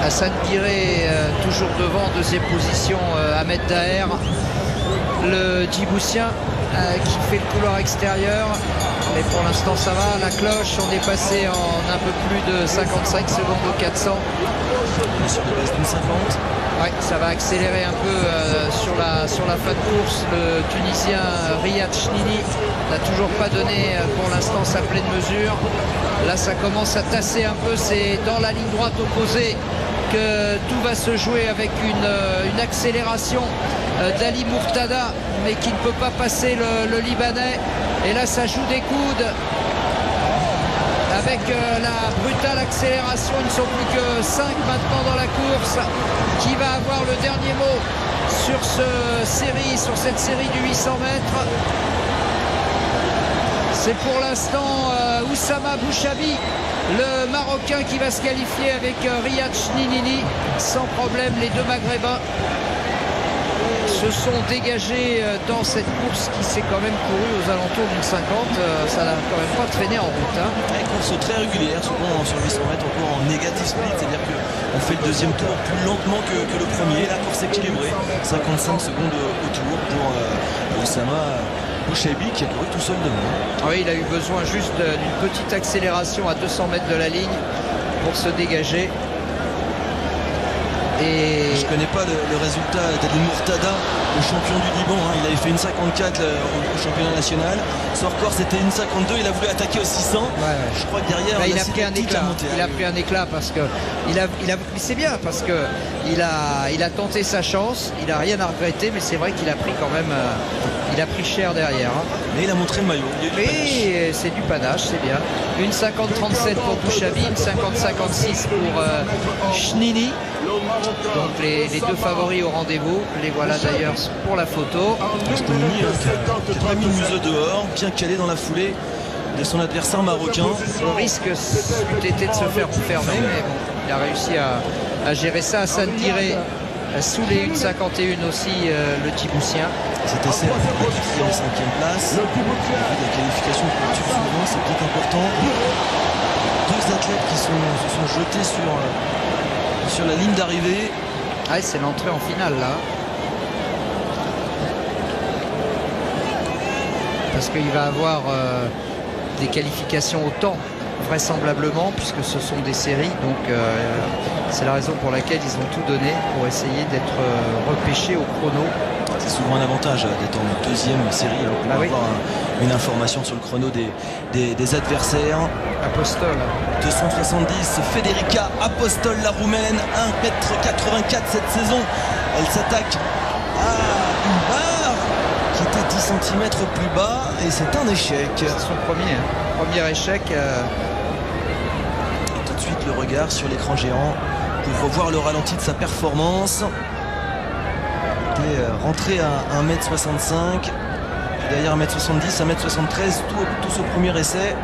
Hassan Guiré toujours devant, deuxième position Ahmed Daher, le Djiboutien qui fait le couloir extérieur, mais pour l'instant ça va. La cloche, on est passé en un peu plus de 55 secondes au 400. Sur les bases d'une 50. Ouais, ça va accélérer un peu sur la fin de course. Le Tunisien Riyad Chnini n'a toujours pas donné pour l'instant sa pleine mesure. Là ça commence à tasser un peu, c'est dans la ligne droite opposée que tout va se jouer, avec une accélération d'Ali Mourtada, mais qui ne peut pas passer le Libanais. Et là ça joue des coudes avec la brutale accélération. Ils ne sont plus que 5 maintenant dans la course. Qui va avoir le dernier mot sur cette série du 800 mètres? C'est pour l'instant Oussama Bouchabi, le Marocain, qui va se qualifier avec Riyad Chnini sans problème. Les deux Maghrébins se sont dégagés dans cette course qui s'est quand même courue aux alentours d'une 50. Ça n'a quand même pas traîné en route. Une course très régulière, souvent sur 800 mètres, encore en négatif split, c'est-à-dire qu'on fait le deuxième tour plus lentement que le premier. La course équilibrée, 55 secondes au tour pour Oussama Bouchabi, qui a couru tout seul devant. Oui, il a eu besoin juste d'une petite accélération à 200 mètres de la ligne pour se dégager. Et je connais pas le résultat d'Ali Mourtada, le champion du Liban, hein. Il avait fait une 54 au championnat national. Son record c'était une 52. Il a voulu attaquer au 600. Ouais. Je crois que derrière il a pris un éclat. Il a pris un éclat parce que c'est bien, parce que il a tenté sa chance. Il a rien à regretter, mais c'est vrai qu'il a pris quand même. Il a pris cher derrière. Mais il a montré le maillot. Mais c'est du panache, c'est bien. Une 50-37 pour Bouchabi, une 50-56 pour Chnini. Donc les deux favoris au rendez-vous. Les voilà d'ailleurs pour la photo. Chnini qui a pas mis le museau dehors, bien calé dans la foulée de son adversaire marocain. Le risque eût été de se faire fermer, mais bon, il a réussi à gérer ça. Hassan Guiré sous les 1,51 aussi, le Djiboutien. Cet essai qui est en 5e place. La qualification pour le tube suivant, c'est peut-être important. Deux athlètes qui se sont jetés sur la ligne d'arrivée. Ah, c'est l'entrée en finale là. Parce qu'il va avoir des qualifications au temps, vraisemblablement, puisque ce sont des séries. Donc c'est la raison pour laquelle ils ont tout donné pour essayer d'être repêchés au chrono. C'est souvent un avantage d'être en deuxième série, alors qu'on va avoir une information sur le chrono des adversaires. Apostol. 270, Federica Apostol, la roumaine, 1,84 m cette saison. Elle s'attaque à une barre qui était 10 cm plus bas, et c'est un échec. C'est son premier échec. Et tout de suite le regard sur l'écran géant pour revoir le ralenti de sa performance. Rentré à 1,65 m, derrière 1,70 m, 1,73 m, tout ce premier essai.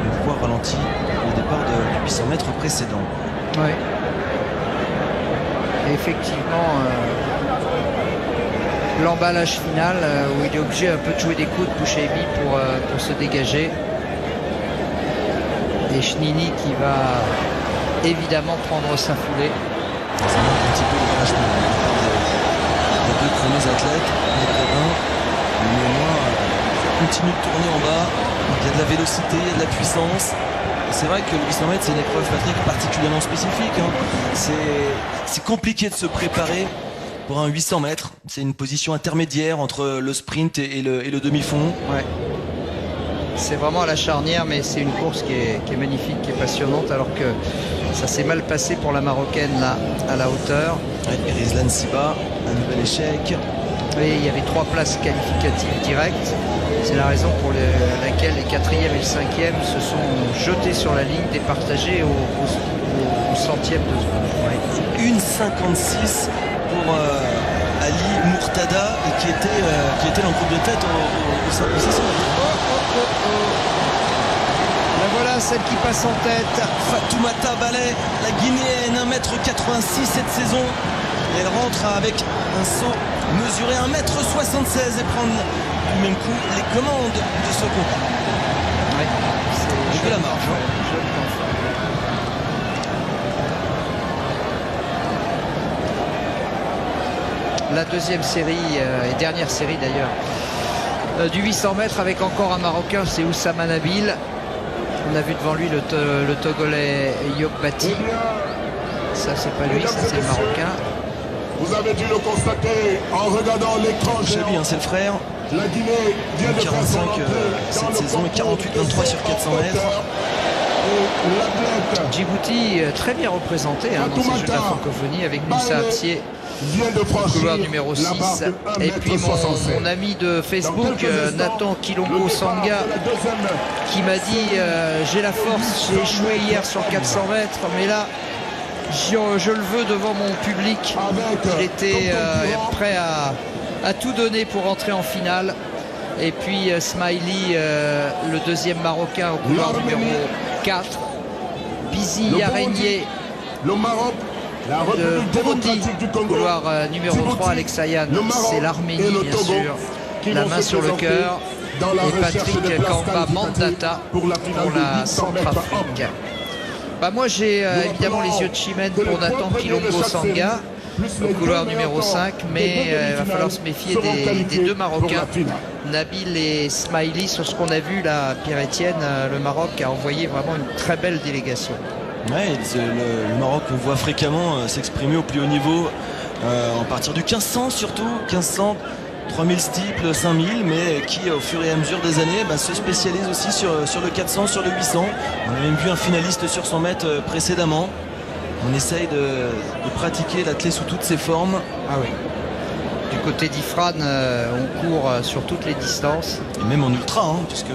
On voit ralenti au départ du 800 mètres précédent. Oui. Et effectivement, l'emballage final où il est obligé un peu de jouer des coudes, Bouchabi, pour se dégager. Et Chnini qui va évidemment prendre sa foulée. Ça manque un petit peu de relâchement des deux premiers athlètes, les Grévins. Mais moi, ça continue de tourner en bas. Il y a de la vélocité, il y a de la puissance. Et c'est vrai que le 800 mètres, c'est une épreuve, Patrick, particulièrement spécifique. C'est compliqué de se préparer pour un 800 mètres. C'est une position intermédiaire entre le sprint et le demi-fond. Ouais. C'est vraiment à la charnière, mais c'est une course qui est magnifique, qui est passionnante, alors que ça s'est mal passé pour la Marocaine là, à la hauteur. Ouais, Rizlan Siba, un nouvel échec. Et il y avait 3 places qualificatives directes. C'est la raison pour laquelle les 4e et le 5e se sont jetés sur la ligne, départagés au centième de seconde. Ouais. 1,56 pour Ali Mourtada, et qui était en groupe de tête au 500 mètres. La voilà, celle qui passe en tête. Fatoumata Ballet, la Guinéenne, 1,86 m cette saison. Et elle rentre avec un saut mesuré 1,76 m et prendre du même coup les commandes de ce concours. Oui, c'est de la marge. La deuxième série et dernière série d'ailleurs du 800 mètres avec encore un Marocain, c'est Oussama Nabil. On a vu devant lui le Togolais Yokbati. Ça c'est pas lui, ça c'est le Marocain. Vous avez dû le constater en regardant l'écran géant. C'est le frère. La Guinée vient de 45 cette saison et 48-23 sur 400 mètres. Djibouti très bien représenté dans ces Jeux de la francophonie avec Moussa Absier, couloir numéro 6. Et puis mon ami de Facebook, Nathan Kilongo Sanga, qui m'a dit j'ai la force, j'ai échoué hier sur 400 mètres, mais là je le veux devant mon public. Il était prêt à tout donner pour entrer en finale. Et puis Smiley, le deuxième Marocain au couloir numéro 4. Bizi Araignée de Burundi, couloir numéro 3. Alex Ayan, c'est l'Arménie bien sûr. La main sur le cœur. Et Patrick Kamba Mandata pour la Centrafrique. Moi j'ai évidemment les yeux de chimène pour Nathan Kilongo Sanga au couloir numéro 5, mais il va falloir se méfier des deux Marocains, Nabil et Smiley. Sur ce qu'on a vu là, Pierre-Etienne, le Maroc a envoyé vraiment une très belle délégation. Ouais, le Maroc, on voit fréquemment s'exprimer au plus haut niveau, en partir du 1500 surtout, 1500, 3000 steeples, 5000, mais qui au fur et à mesure des années se spécialise aussi sur le 400, sur le 800. On a même vu un finaliste sur 100 mètres précédemment. On essaye de pratiquer l'athlète sous toutes ses formes. Ah oui. Du côté d'Ifran, on court sur toutes les distances. Et même en ultra, puisque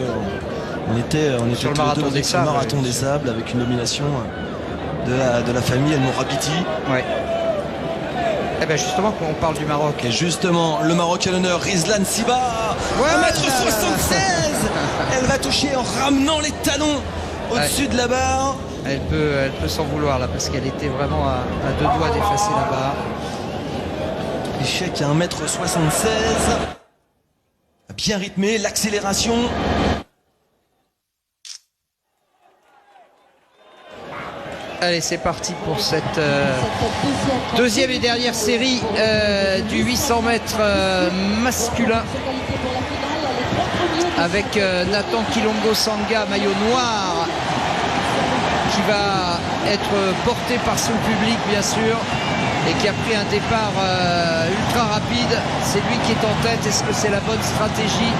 on était sur le marathon des sables, marathon des sables avec une domination de la famille El Morabiti. Ouais. Eh bien justement, quand on parle du Maroc. Et justement, le Maroc à l'honneur, Rizlan Siba, 1,76 m. Elle va toucher en ramenant les talons au-dessus de la barre. Elle peut s'en vouloir là, parce qu'elle était vraiment à 2 doigts d'effacer la barre. Échec à 1,76 m. Bien rythmé, l'accélération. Allez, c'est parti pour cette deuxième et dernière série du 800 mètres masculin. Avec Nathan Kilongo Sanga, maillot noir, qui va être porté par son public bien sûr, et qui a pris un départ ultra rapide. C'est lui qui est en tête. Est-ce que c'est la bonne stratégie?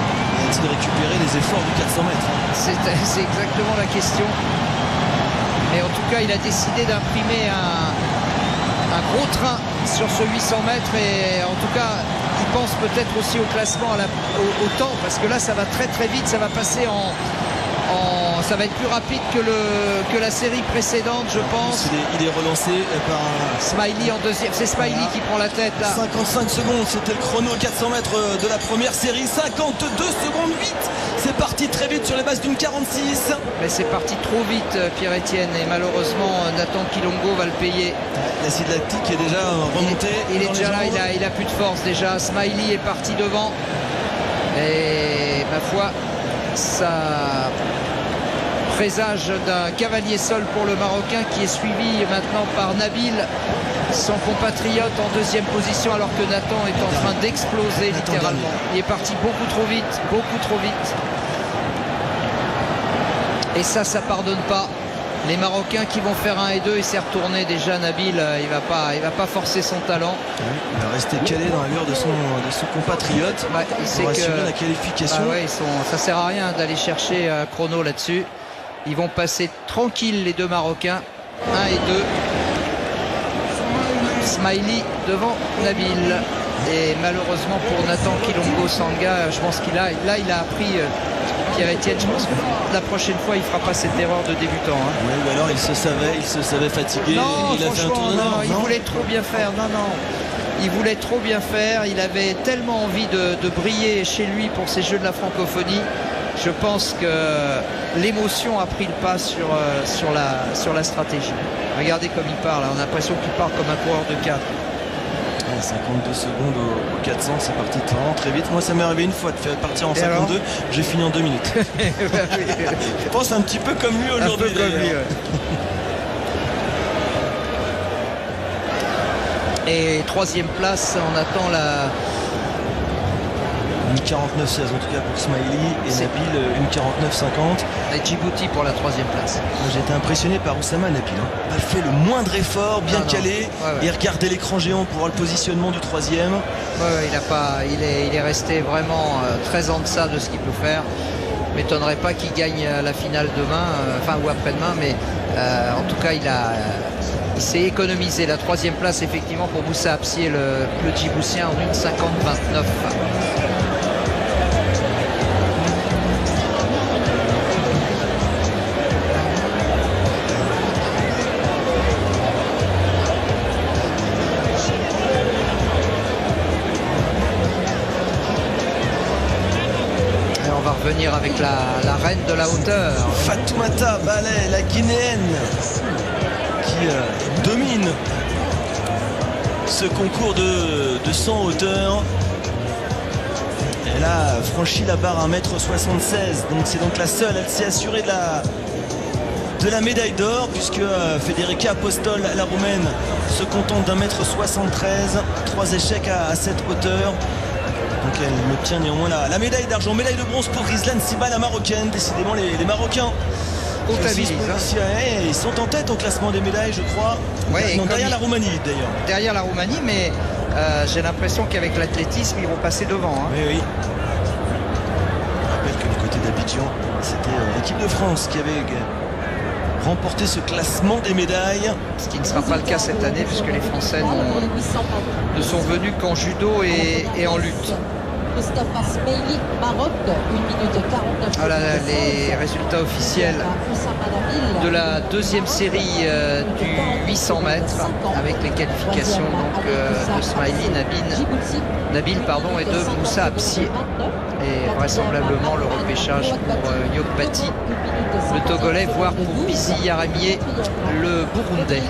C'est de récupérer les efforts du 400 mètres. C'est exactement la question. Mais en tout cas, il a décidé d'imprimer un gros train sur ce 800 mètres. Et en tout cas, il pense peut-être aussi au classement, au temps, parce que là, ça va très très vite. Ça va passer ça va être plus rapide que la série précédente, je pense. Il est relancé par Smiley en deuxième. C'est Smiley qui prend la tête là. 55 secondes, c'était le chrono 400 mètres de la première série. 52 secondes 8. C'est parti très vite sur les bases d'une 46. Mais c'est parti trop vite, Pierre-Etienne, et malheureusement Nathan Kilongo va le payer. L'acide lactique est déjà remonté. Il est déjà là, il a plus de force déjà. Smiley est parti devant. Et ma foi, ça présage d'un cavalier sol pour le Marocain, qui est suivi maintenant par Nabil, son compatriote, en deuxième position, alors que Nathan est en train d'exploser littéralement. Il est parti beaucoup trop vite, beaucoup trop vite. Et ça pardonne pas. Les Marocains qui vont faire 1 et 2, il s'est retourné déjà. Nabil, il va pas forcer son talent. Il va rester calé dans l'allure de son compatriote Il sait pour que assurer la qualification. Ça sert à rien d'aller chercher un chrono là-dessus. Ils vont passer tranquille les deux Marocains. 1 et 2. Smiley devant Nabil. Et malheureusement pour Nathan Kilongo Sanga, je pense qu'il a appris Pierre-Etienne. Je pense que la prochaine fois il fera pas cette erreur de débutant. Oui, ou alors il se savait fatigué. Non, il a fait un tour de non, il voulait trop bien faire. Il voulait trop bien faire. Il avait tellement envie de briller chez lui pour ces Jeux de la francophonie. Je pense que l'émotion a pris le pas sur la stratégie. Regardez comme il parle. On a l'impression qu'il part comme un coureur de 4. 52 secondes au 400, c'est parti vraiment très vite. Moi, ça m'est arrivé une fois de faire partir en 52. J'ai fini en 2 minutes. Je pense un petit peu comme lui aujourd'hui. Un peu comme lui, Et 3e place, on attend la... Une 49-16 en tout cas pour Smiley et Nabil une 49-50. Et Djibouti pour la 3e place. J'ai été impressionné par Oussama Nabil. Il a fait le moindre effort, bien calé. Et regardez l'écran géant pour voir le positionnement du 3e. Il est resté vraiment très en deçà de ce qu'il peut faire. M'étonnerait pas qu'il gagne la finale demain, ou après-demain, mais en tout cas il s'est économisé la 3e place effectivement pour Moussa Absier, le Djiboutien, en 1,50-29. Venir avec la reine de la hauteur, Fatoumata Baleh, la Guinéenne, qui domine ce concours de 100 hauteur. Elle a franchi la barre 1m76, donc c'est donc la seule. Elle s'est assurée de la médaille d'or, puisque Federica Apostol, la Roumaine, se contente d'1m73, 3 échecs à cette hauteur. Donc elle obtient néanmoins la médaille d'argent. Médaille de bronze pour Rizlan Siba, la Marocaine. Décidément les Marocains ils sont en tête au classement des médailles, je crois. Derrière la Roumanie d'ailleurs. Derrière la Roumanie, mais j'ai l'impression qu'avec l'athlétisme ils vont passer devant. Oui. Je rappelle que du côté d'Abidjan, c'était l'équipe de France qui avait remporté ce classement des médailles. Ce qui ne sera pas le cas cette année puisque les Français ne sont venus qu'en judo et en lutte. Voilà les résultats officiels de la 2e série du 800 mètres avec les qualifications de Smiley, Nabil et de Moussa Absier. Et vraisemblablement le repêchage pour Yokbati, le Togolais, voire pour Bizi Yaremier, le Burundais.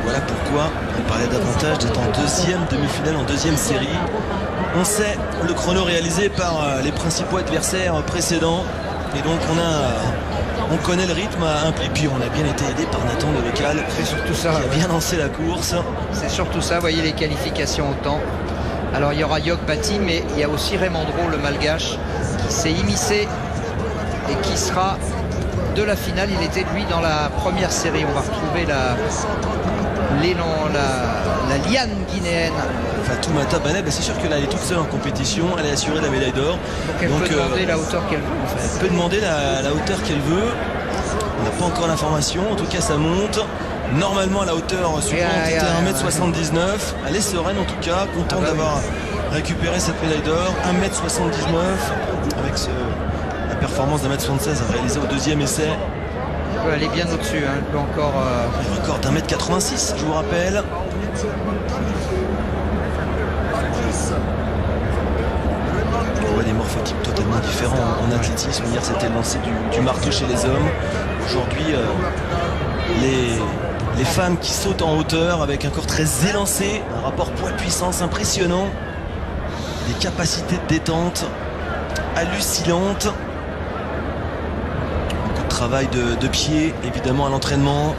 Voilà pourquoi on parlait davantage d'être en 2e demi-finale, en 2e série. On sait le chrono réalisé par les principaux adversaires précédents. Et donc on connaît le rythme. Et puis on a bien été aidé par Nathan de Local. C'est surtout ça. Qui a bien lancé la course. C'est surtout ça, vous voyez les qualifications au temps. Alors il y aura Yokbati, mais il y a aussi Raymondro, le Malgache, qui s'est immiscé et qui sera de la finale. Il était lui dans la première série. On va retrouver la liane guinéenne. Fatoumata Baleh, c'est sûr qu'elle est toute seule en compétition. Elle est assurée de la médaille d'or. Donc elle peut demander la hauteur qu'elle veut. En fait. Elle peut demander la hauteur qu'elle veut. On n'a pas encore l'information. En tout cas, ça monte. Normalement, la hauteur suivante était 1m79. Elle est sereine en tout cas, contente d'avoir récupéré cette médaille d'or. 1m79 avec la performance d'1m76 réalisée au 2e essai. Elle est bien au-dessus, elle peut encore... Le record d'1m86, je vous rappelle. On voit des morphotypes totalement différents en athlétisme. Hier, c'était le lancer du marteau chez les hommes. Aujourd'hui, les femmes qui sautent en hauteur avec un corps très élancé, un rapport poids-puissance impressionnant, des capacités de détente hallucinantes. Travail de pied évidemment à l'entraînement,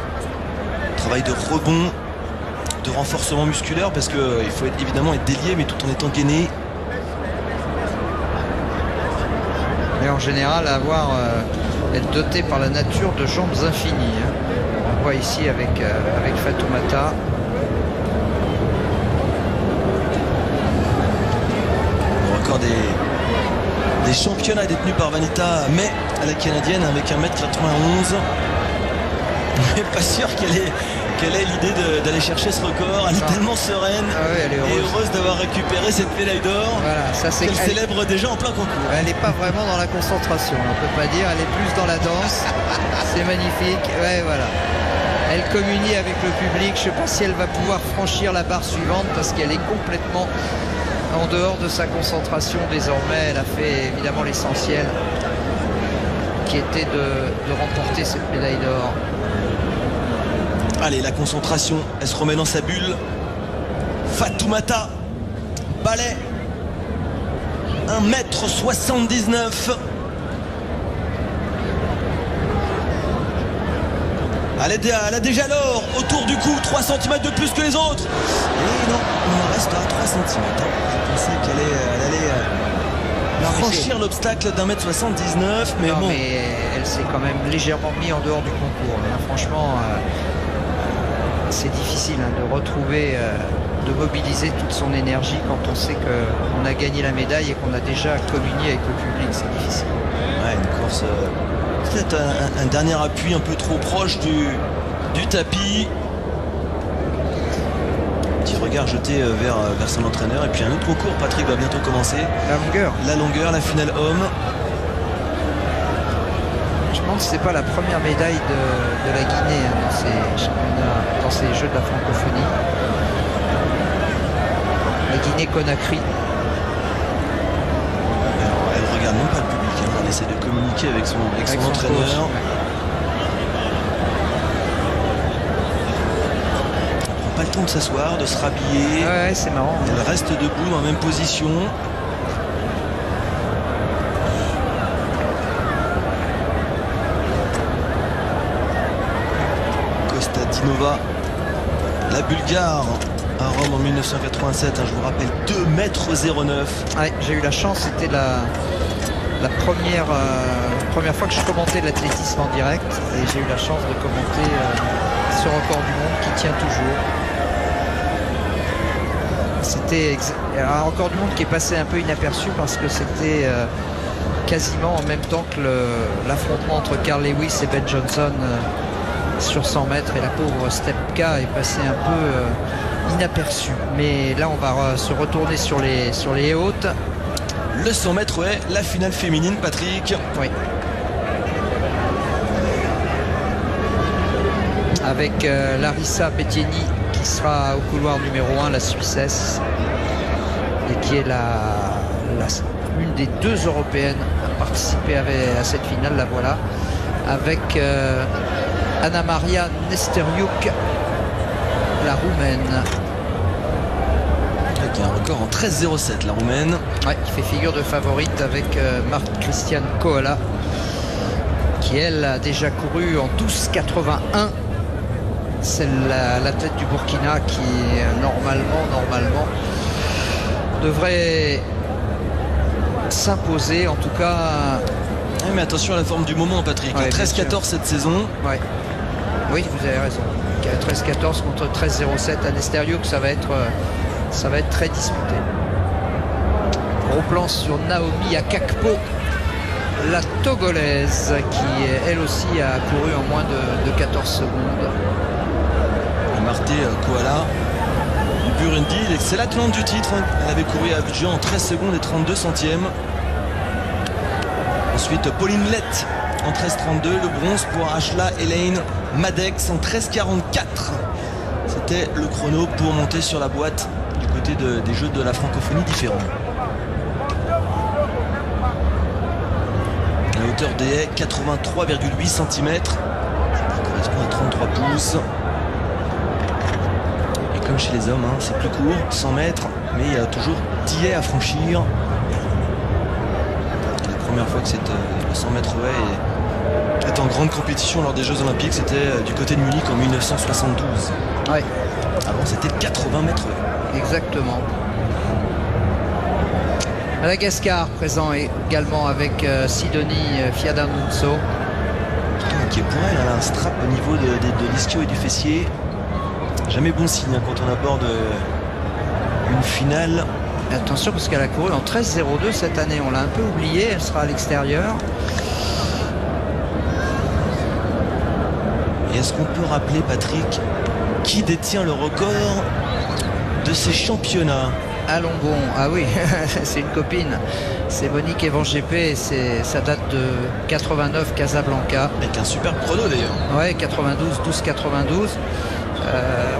travail de rebond, de renforcement musculaire parce qu'il faut évidemment être délié mais tout en étant gainé. Et en général avoir être doté par la nature de jambes infinies. Hein. On voit ici avec Fatoumata. Le record des championnats détenus par Vanita, mais à la canadienne avec 1m91. Mais pas sûr qu'elle ait l'idée d'aller chercher ce record. Elle est tellement sereine elle est et heureuse d'avoir récupéré cette médaille d'or. Voilà, ça c'est qu'elle célèbre déjà en plein concours. Elle n'est pas vraiment dans la concentration, on peut pas dire. Elle est plus dans la danse. C'est magnifique. Ouais, voilà. Elle communie avec le public. Je ne sais pas si elle va pouvoir franchir la barre suivante parce qu'elle est complètement en dehors de sa concentration désormais. Elle a fait évidemment l'essentiel qui était de remporter cette médaille d'or. Allez, la concentration, elle se remet dans sa bulle. Fatoumata, balai, 1m79. Elle a déjà l'or autour du cou, 3 cm de plus que les autres. Et non, on en reste à 3 cm. Je pensais qu'elle allait franchir l'obstacle d'1m79. Mais bon. Mais elle s'est quand même légèrement mise en dehors du concours. Franchement, c'est difficile de retrouver, de mobiliser toute son énergie quand on sait qu'on a gagné la médaille et qu'on a déjà communié avec le public. C'est difficile. Ouais, une course... peut-être un dernier appui un peu trop proche du tapis. Petit regard jeté vers son entraîneur. Et puis un autre concours, Patrick, va bientôt commencer. La longueur, la finale homme. Je me demande si c'est pas la première médaille de la Guinée dans ces championnats, dans ces Jeux de la francophonie. La Guinée-Conakry. Elle regarde même pas le public, hein. Elle essaie de communiquer avec son entraîneur. Coach, ouais. Elle prend pas le temps de s'asseoir, de se rhabiller. Ouais, c'est marrant. Elle reste debout dans la même position. Kostadinova, la Bulgare à Rome en 1987, je vous rappelle, 2,09 m. Ouais, j'ai eu la chance, c'était la première fois que je commentais l'athlétisme en direct et j'ai eu la chance de commenter ce record du monde qui tient toujours. C'était un record du monde qui est passé un peu inaperçu parce que c'était quasiment en même temps que l'affrontement entre Carl Lewis et Ben Johnson sur 100 mètres et la pauvre Stepka est passée un peu inaperçue. Mais là on va se retourner sur les hautes. Le 100 mètres, ouais, la finale féminine, Patrick. Oui. Avec Larissa Bettieni qui sera au couloir numéro 1, la Suissesse, et qui est une des 2 européennes à participer à cette finale, la voilà, avec Anna Maria Nesteriuk, la Roumaine. Qui a un record en 13,07, la Roumaine. Ouais, qui fait figure de favorite avec Marc-Christiane Koala, qui elle a déjà couru en 12,81. C'est l'athlète du Burkina qui normalement devrait s'imposer, en tout cas. Ouais, mais attention à la forme du moment, Patrick. Ouais, 13-14 cette saison. Ouais. Oui, vous avez raison. 13-14 contre 13-07 à Nesteriuk, ça va être très disputé. Gros plan sur Naomi Akakpo, la Togolaise, qui elle aussi a couru en moins de 14 secondes. Marthe Koala du Burundi, c'est l'Atlante du titre. Elle avait couru à Abidjan en 13 secondes et 32 centièmes. Ensuite Pauline Lett en 13,32. Le bronze pour Ashla Elaine Madex en 13,44. C'était le chrono pour monter sur la boîte du côté des Jeux de la francophonie différents. La hauteur des haies, 83,8 cm. Ça correspond à 33 pouces. Et comme chez les hommes, c'est plus court, 100 mètres, mais il y a toujours 10 haies à franchir. La première fois que le 100 mètres haie est en grande compétition lors des Jeux Olympiques, c'était du côté de Munich en 1972. Ouais. Avant, c'était 80 mètres haie. Exactement. Madagascar présent également avec Sidonie Fiadanunso. inquiet pour elle, elle a un strap au niveau de l'ischio et du fessier. Jamais bon signe hein, quand on aborde une finale. Et attention parce qu'elle a couru en 13,02 cette année, on l'a un peu oublié, elle sera à l'extérieur. Et est-ce qu'on peut rappeler, Patrick, qui détient le record de ces championnats? Allons bon, ah oui, c'est une copine, c'est Monique Evan-GP et ça date de 89 Casablanca. Avec un super chrono d'ailleurs. Ouais, 12,92.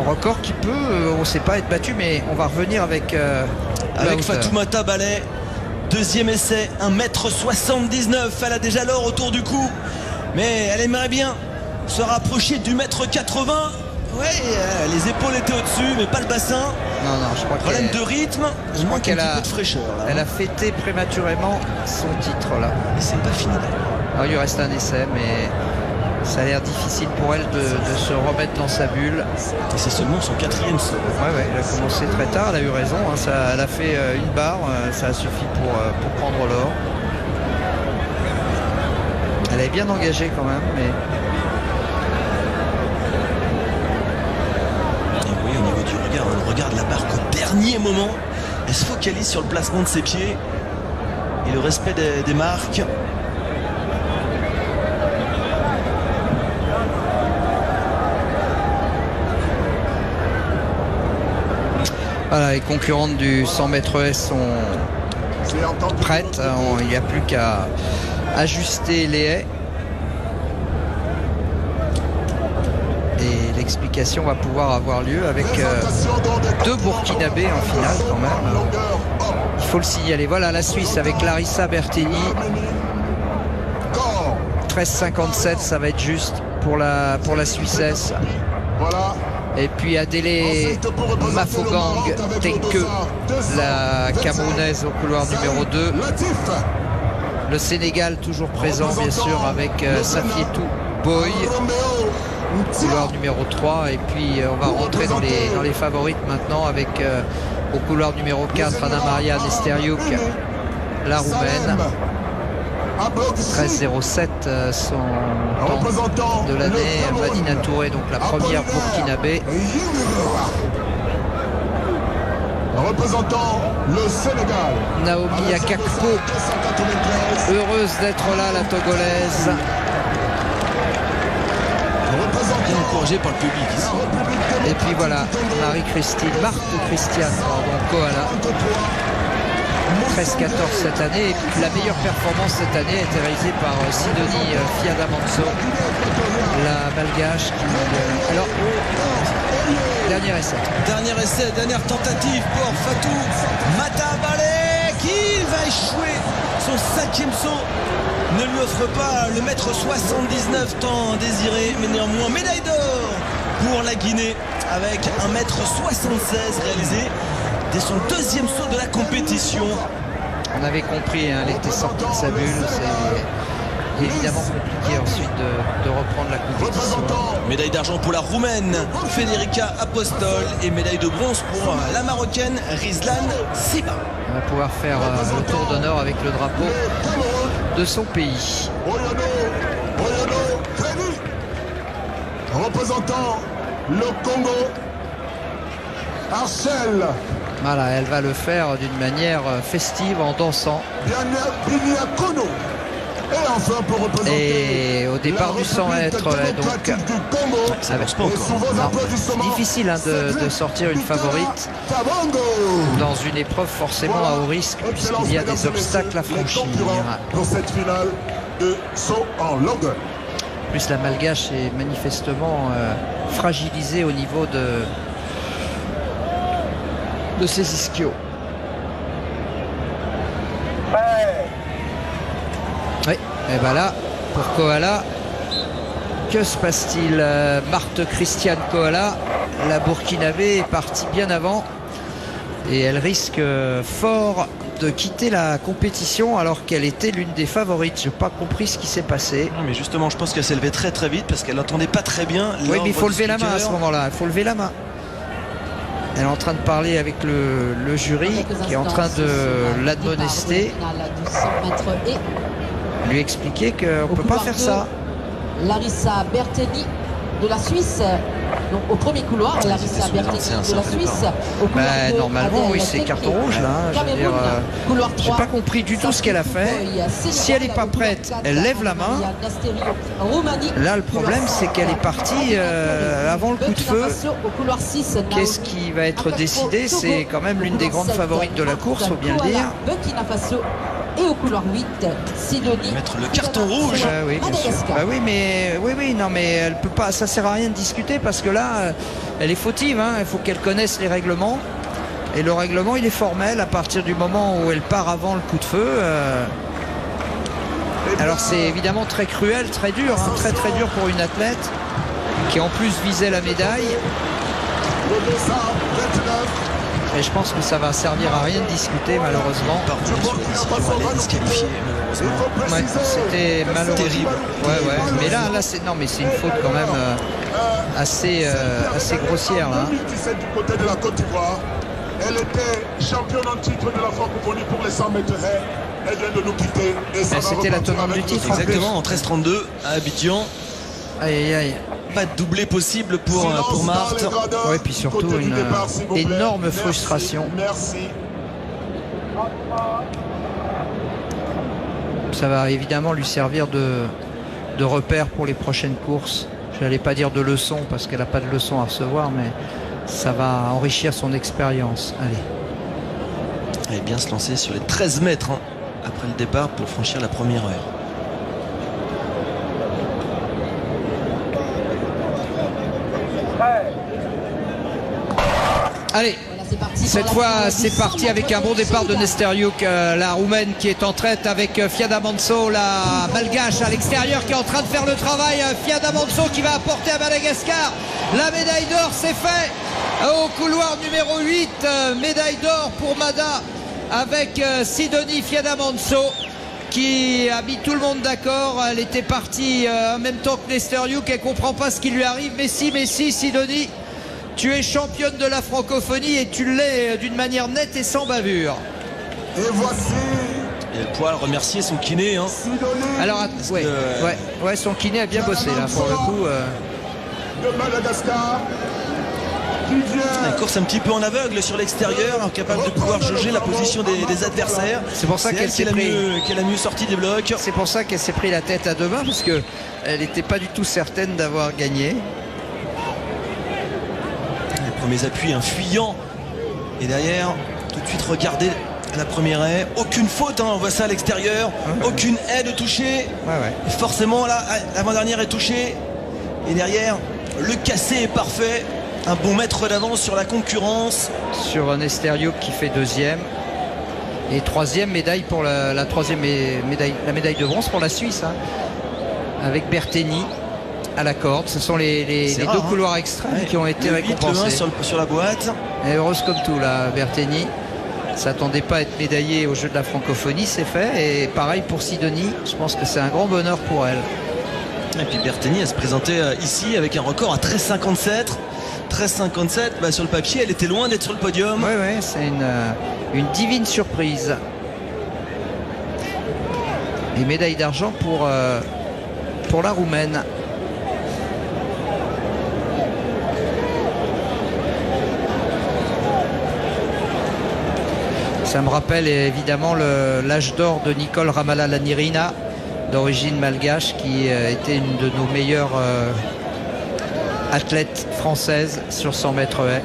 Record qui peut, on ne sait pas, être battu, mais on va revenir avec Fatoumata Ballet. Deuxième essai, 1m79. Elle a déjà l'or autour du cou, mais elle aimerait bien se rapprocher du 1m80. Ouais, les épaules étaient au-dessus, mais pas le bassin. Non, je crois problème de rythme. Je crois qu'elle a un peu de fraîcheur. Là, elle a fêté prématurément son titre là. Et c'est pas fini. Alors, il lui reste un essai, mais ça a l'air difficile pour elle de se remettre dans sa bulle. Et c'est seulement son 4e saut. Ouais, elle a commencé très tard, elle a eu raison. Hein, elle a fait une barre, ça a suffi pour prendre l'or. Elle est bien engagée quand même, mais. Au niveau du regard, on regarde la barque au dernier moment. Elle se focalise sur le placement de ses pieds et le respect des marques. Voilà, les concurrentes du 100 mètres S sont prêtes. Il n'y a plus qu'à ajuster les haies. Et l'explication va pouvoir avoir lieu avec deux Burkinabés en finale quand même. Il faut le signaler. Voilà la Suisse avec Larissa Bertini. 13,57, ça va être juste pour la Suissesse. Et puis Adélé Mafogang Tenke, la Camerounaise au couloir numéro 2. Le Sénégal toujours présent bien sûr avec Safietou Boy, couloir numéro 3. Et puis on va rentrer dans les favorites maintenant avec au couloir numéro 4 Anna Maria Nesteriuk, la Roumaine. 13,07 son temps de l'année. Madina Touré, donc la première burkinabé. Représentant le Sénégal, Naomi Akakpo, heureuse d'être là, la Togolaise. Bien encouragée par le public ici. Et puis voilà, Marthe-Christiane Koala. 13-14 cette année, et puis la meilleure performance cette année a été réalisée par Sidonie Fiadamanso, la malgache qui... Alors, dernier essai, dernière tentative pour Fatou Mata Ballet qui va échouer. Son 5e saut ne lui offre pas le 1m79 tant désiré, mais néanmoins médaille d'or pour la Guinée avec 1m76 réalisé dès son 2e saut de la compétition. On avait compris, elle était sortie de sa bulle. C'est évidemment compliqué ensuite de reprendre la compétition. Médaille d'argent pour la Roumaine Federica Apostol et médaille de bronze pour la Marocaine Rizlan Siba. Elle va pouvoir faire le tour d'honneur avec le drapeau de son pays. représentant le Congo, Archel. Voilà, elle va le faire d'une manière festive en dansant. Binia-Kono. Et enfin pour représenter. Et au départ du 100 mètres, donc difficile de sortir une favorite dans une épreuve forcément à haut risque puisqu'il y a des obstacles à franchir. Pour cette finale de saut en longueur. Plus la malgache est manifestement fragilisée au niveau de ses ischios. Oui, et bien là, pour Koala, que se passe-t-il? Marthe Christiane Koala, la Burkinabé, est partie bien avant et elle risque fort de quitter la compétition alors qu'elle était l'une des favorites. Je n'ai pas compris ce qui s'est passé. Non, mais justement, je pense qu'elle s'est levée très très vite parce qu'elle n'entendait pas très bien. Oui, mais il faut lever la main à ce moment-là. Il faut lever la main. Elle est en train de parler avec le jury qui est en train de l'admonester. Lui expliquer qu'on ne peut pas faire ça. Larissa Berteni de la Suisse. Donc au premier couloir, Larissa Berteni de la Suisse. Au couloir Bah, deux, normalement, Adèle oui, c'est carton rouge là. Je veux dire, couloir j'ai 3, pas compris du tout ce qu'elle a fait. Si elle n'est pas prête, elle lève la main. Là, le problème, c'est qu'elle est partie avant le coup de feu. Qu'est-ce qui va être décidé? C'est quand même l'une des grandes favorites de la course, faut bien le dire. Burkina Faso. Et au couloir 8, Sidonie. Mettre le carton rouge. Oui, bien sûr. Bah oui, mais non, mais elle peut pas. Ça sert à rien de discuter parce que là, elle est fautive. Hein, il faut qu'elle connaisse les règlements. Et le règlement, il est formel à partir du moment où elle part avant le coup de feu. Alors c'est évidemment très cruel, très dur, hein, très dur pour une athlète qui en plus visait la médaille. Et je pense que ça va servir à rien de discuter malheureusement. Ouais, c'était malheureux. Terrible. Ouais. Mais là c'est une faute quand même assez grossière. Hein. 2017 du côté de la Côte d'Ivoire. Elle était championne en titre de la francophonie pour les 100 mètres haies. Elle vient de nous quitter. C'était la tenante du titre. Exactement, en 13-32 à Abidjan. Aïe. Pas de doublé possible pour Marthe. Ouais, puis surtout une énorme frustration. Merci. Ça va évidemment lui servir de repère pour les prochaines courses. Je n'allais pas dire de leçon parce qu'elle n'a pas de leçon à recevoir, mais ça va enrichir son expérience. Allez. Elle est bien se lancer sur les 13 mètres hein, après le départ pour franchir la première heure. Allez, cette fois c'est parti avec un bon départ de Nesteriouk, la roumaine qui est en traite avec Fiada Manso, la malgache à l'extérieur qui est en train de faire le travail. Fiada Manso qui va apporter à Madagascar la médaille d'or, c'est fait au couloir numéro 8, médaille d'or pour Mada avec Sidonie Fiada Manso qui a mis tout le monde d'accord. Elle était partie en même temps que Nesteriouk, elle comprend pas ce qui lui arrive. Mais si Sidonie, tu es championne de la francophonie et tu l'es d'une manière nette et sans bavure. Et voici. Et elle pourra remercier son kiné. Hein. Alors, ouais, son kiné a bien bossé là pour le coup. De Madagascar. Elle course un petit peu en aveugle sur l'extérieur, incapable de pouvoir jauger la position des adversaires. C'est pour ça qu'elle a mieux sorti des blocs. C'est pour ça qu'elle s'est pris la tête à deux mains parce que elle n'était pas du tout certaine d'avoir gagné. Les premiers appuis, un fuyant. Et derrière, tout de suite, regardez la première haie. Aucune faute, hein, on voit ça à l'extérieur. Aucune haie de toucher. Et forcément, là, l'avant-dernière est touchée. Et derrière, le cassé est parfait. Un bon mètre d'avance sur la concurrence. Sur un Nesteriouk qui fait deuxième. Et troisième médaille pour la troisième médaille, la médaille de bronze pour la Suisse. Hein, avec Berteni à la corde. Ce sont les rare, deux couloirs extrêmes qui ont été récompensés. Sur la boîte. Elle est heureuse comme tout là, Berteni. S'attendait pas à être médaillée au jeu de la francophonie, c'est fait. Et pareil pour Sidonie. Je pense que c'est un grand bonheur pour elle. Et puis Berteni, elle se présentait ici avec un record à 13,57. 13,57, sur le papier, elle était loin d'être sur le podium. Oui, c'est une divine surprise. Et médaille d'argent pour la Roumaine. Ça me rappelle évidemment l'âge d'or de Nicole Ramallah-Lanirina, d'origine malgache, qui était une de nos meilleures athlètes françaises sur 100 mètres haies.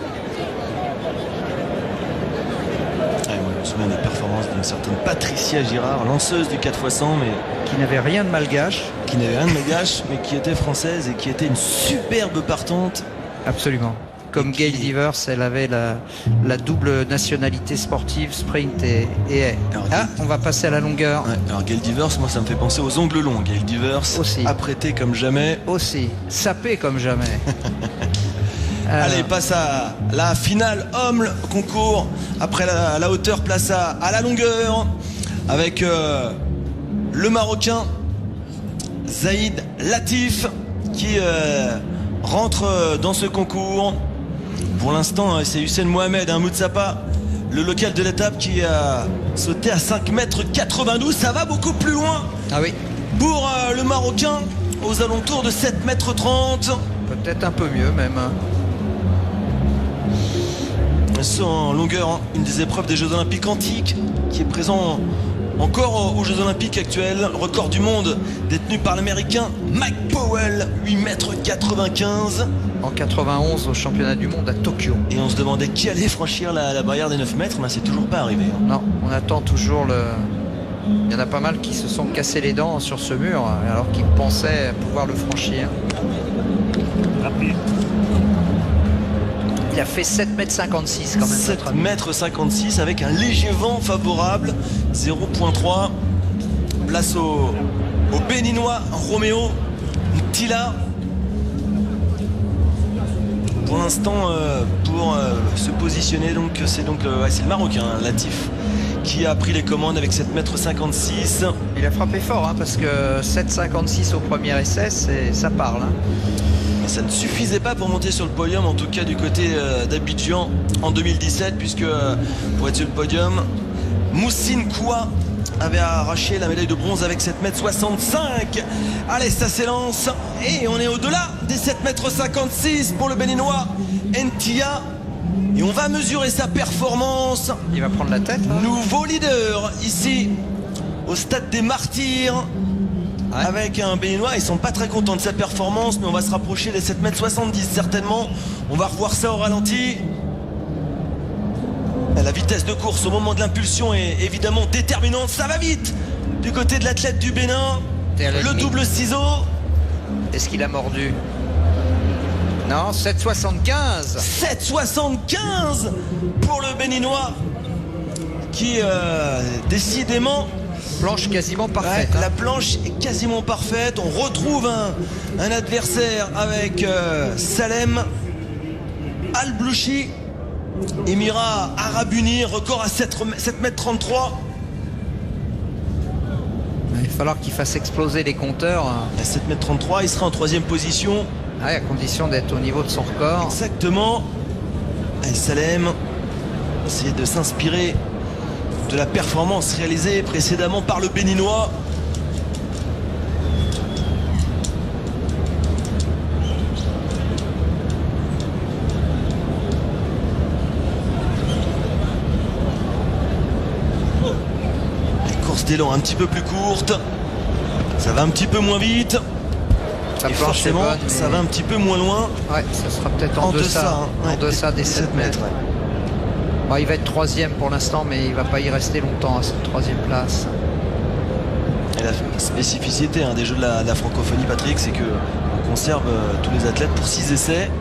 Moi, je me souviens des performances d'une certaine Patricia Girard, lanceuse du 4x100, mais qui n'avait rien de malgache. Qui n'avait rien de malgache, mais qui était française et qui était une superbe partante. Absolument. Comme Gail Divers, elle avait la double nationalité sportive, sprint et haie. On va passer à la longueur. Alors Gail Divers, moi ça me fait penser aux ongles longs. Gail Divers, aussi apprêté comme jamais. Aussi, sapé comme jamais. Allez, passe à la finale homme concours. Après la hauteur, place à la longueur. Avec le Marocain Zaïd Latif qui rentre dans ce concours. Pour l'instant, c'est Hussein Mohamed, Moutsapa, le local de l'étape, qui a sauté à 5,92 m. Ça va beaucoup plus loin. Ah oui. Pour le Marocain, aux alentours de 7,30 m. Peut-être un peu mieux même. En longueur, hein, une des épreuves des Jeux Olympiques antiques qui est présent encore aux Jeux Olympiques actuels. Record du monde détenu par l'Américain Mike Powell, 8,95 m. En 91 au championnat du monde à Tokyo. Et on se demandait qui allait franchir la barrière des 9 mètres, mais c'est toujours pas arrivé. Hein. Non, on attend toujours le... Il y en a pas mal qui se sont cassés les dents sur ce mur alors qu'ils pensaient pouvoir le franchir. Il a fait 7,56 m quand même. 7,56 m avec un léger vent favorable, 0,3. Place au Béninois Romeo Ntila. Pour l'instant, pour se positionner, donc c'est le Marocain, Latif, qui a pris les commandes avec 7,56 m. Il a frappé fort hein, parce que 7,56 au premier essai, ça parle. Hein. Mais ça ne suffisait pas pour monter sur le podium, en tout cas du côté d'Abidjan en 2017, puisque pour être sur le podium, Moussine Koua avait arraché la médaille de bronze avec 7,65 m. Allez, ça s'élance et on est au-delà des 7,56 m pour le Béninois Ntila. Et on va mesurer sa performance. Il va prendre la tête. Hein. Nouveau leader ici au stade des Martyrs. Ouais. Avec un Béninois, ils sont pas très contents de sa performance, mais on va se rapprocher des 7,70 m certainement. On va revoir ça au ralenti. La vitesse de course au moment de l'impulsion est évidemment déterminante. Ça va vite du côté de l'athlète du Bénin. Le double ciseau. Est-ce qu'il a mordu? Non, 7,75. 7,75 pour le Béninois qui décidément... Planche quasiment parfaite. Ouais, la planche est quasiment parfaite. On retrouve un adversaire avec Salem Al-Blouchi. Émirat Arabuni, record à 7,33 m. Il va falloir qu'il fasse exploser les compteurs. À 7,33 m, il sera en 3e position. Ah, à condition d'être au niveau de son record. Exactement. Et Salem essayer de s'inspirer de la performance réalisée précédemment par le Béninois. D'élan un petit peu plus courte, ça va un petit peu moins vite et forcément bonne, mais... ça va un petit peu moins loin. Ouais, ça sera peut-être en deçà, hein, en deçà des 7 mètres. Ouais. Bon, il va être 3e pour l'instant, mais il va pas y rester longtemps à cette 3e place. Et la spécificité des jeux de la francophonie, Patrick, c'est qu'on conserve tous les athlètes pour 6 essais.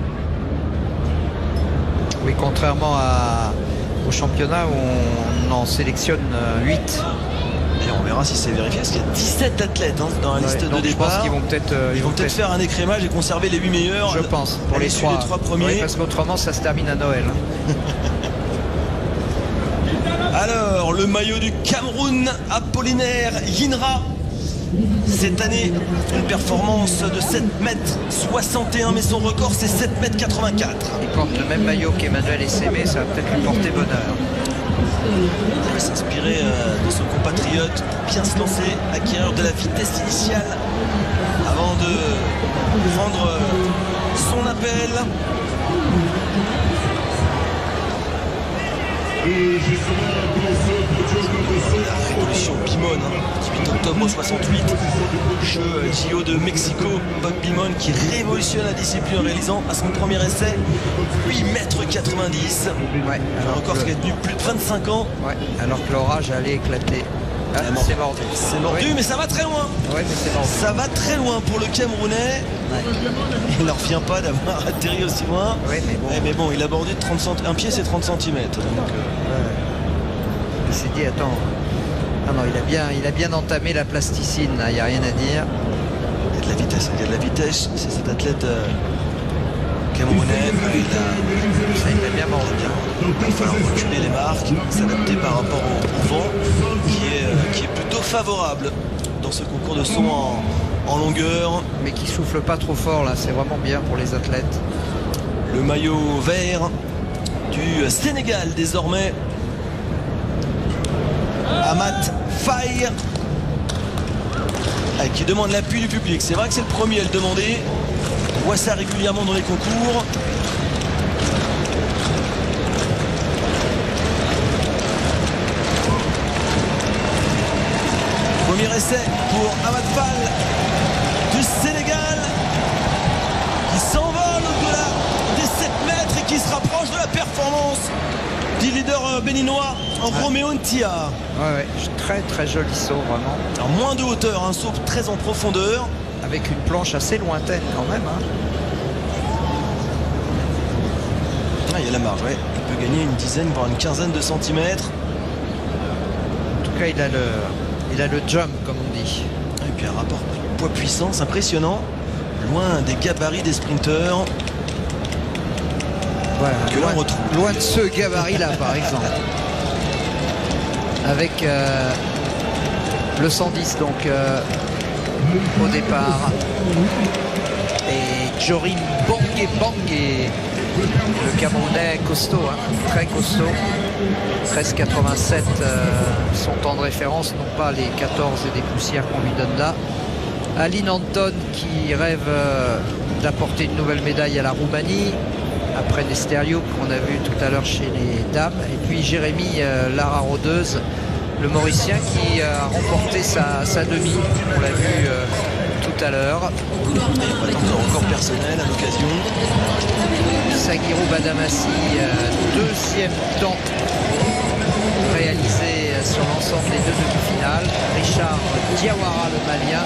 Oui, contrairement au championnat où on en sélectionne 8. Et on verra si c'est vérifié, parce qu'il y a 17 athlètes dans la liste de départ. Je pense qu'ils vont peut-être faire un écrémage et conserver les 8 meilleurs. Je pense, pour les 3 premiers. Oui, parce qu'autrement, ça se termine à Noël. Alors, le maillot du Cameroun, Apollinaire Yinra. Cette année, une performance de 7,61 m, mais son record, c'est 7,84 m. Il porte le même maillot qu'Emmanuel Essémé, ça va peut-être lui porter bonheur. Il va s'inspirer de son compatriote pour bien se lancer, acquérir de la vitesse initiale avant de prendre son appel. La révolution Bimon, 18 octobre 68, jeu JO de Mexico. Bob Bimon qui révolutionne la discipline en réalisant à son premier essai 8,90 m. Ouais, un record qui a tenu plus de 25 ans. Ouais, alors que l'orage allait éclater. Ah, c'est mordu. C'est mordu, oui. Mais ça va très loin. Ouais, mais c'est mordu. Ça va très loin pour le Camerounais. Ouais. Il ne revient pas d'avoir atterri aussi loin. Ouais, mais bon. Il a bordé de 30 cm. Un pied, c'est 30 cm. Donc, il s'est dit, attends. Ah non, il a bien entamé la plasticine, il n'y a rien à dire. Il y a de la vitesse. C'est cet athlète camerounais. Il a bien mangé. Il va falloir reculer les marques, s'adapter par rapport au vent qui est plutôt favorable dans ce concours de saut en longueur. Mais qui souffle pas trop fort là, c'est vraiment bien pour les athlètes. Le maillot vert du Sénégal désormais. Amat Faye. qui demande l'appui du public. C'est vrai que c'est le premier à le demander. On voit ça régulièrement dans les concours. Premier essai pour Ahmad Fall du Sénégal, qui s'envole au-delà des 7 mètres et qui se rapproche de la performance du leader béninois en Roméo Ntia. Ouais, très très joli saut vraiment. Alors moins de hauteur, un saut très en profondeur. Avec une planche assez lointaine quand même. Hein. Ah, il y a la marge, ouais. Il peut gagner une dizaine, voire une quinzaine de centimètres. En tout cas, il a le jump, comme on dit. Et puis un rapport poids-puissance impressionnant. Loin des gabarits des sprinteurs. Voilà, que l'on retrouve. Loin de ce gabarit-là, par exemple. Avec le 110, donc au départ. Et Jorim Bangé, le Camerounais costaud, hein, très costaud. 13,87 son temps de référence, non pas les 14 et des poussières qu'on lui donne là. Aline Anton qui rêve d'apporter une nouvelle médaille à la Roumanie après Nesteriou qu'on a vu tout à l'heure chez les dames. Et puis Jérémy Lara Rodeuse, le Mauricien qui a remporté sa demi, on l'a vu tout à l'heure. Un record personnel à l'occasion. Sagirou Badamassi, deuxième temps réalisé sur l'ensemble des 2 demi-finales. Richard Diawara, le Malien,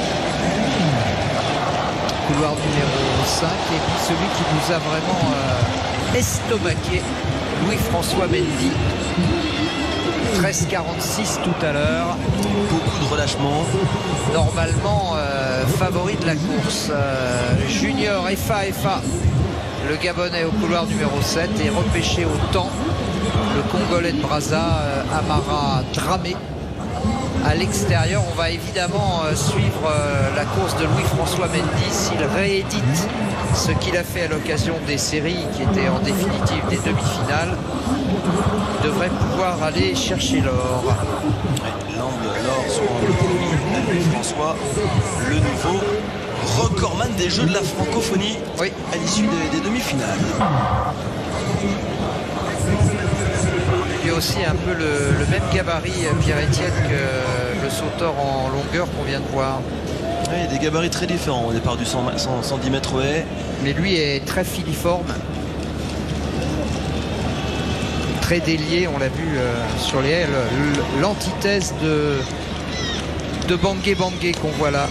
couloir numéro 5. Et puis celui qui nous a vraiment estomaqué, Louis-François Mendy. 13,46 tout à l'heure. Beaucoup de relâchement. Normalement favori de la course. Junior FA. Le Gabonais au couloir numéro 7 est repêché au temps. Le Congolais de Brazza, Amara Dramé. À l'extérieur, on va évidemment suivre la course de Louis-François Mendy s'il réédite ce qu'il a fait à l'occasion des séries qui étaient en définitive des demi-finales. Il devrait pouvoir aller chercher l'or. Ouais, l'or sur Louis-François, le nouveau recordman des Jeux de la francophonie, oui, à l'issue des demi-finales. Il y a aussi un peu le même gabarit, Pierre-Etienne, que le sauteur en longueur qu'on vient de voir. Oui, des gabarits très différents au départ du 110 mètres haies. Mais lui est très filiforme, très délié, on l'a vu sur les haies, l'antithèse de Bangé qu'on voit là.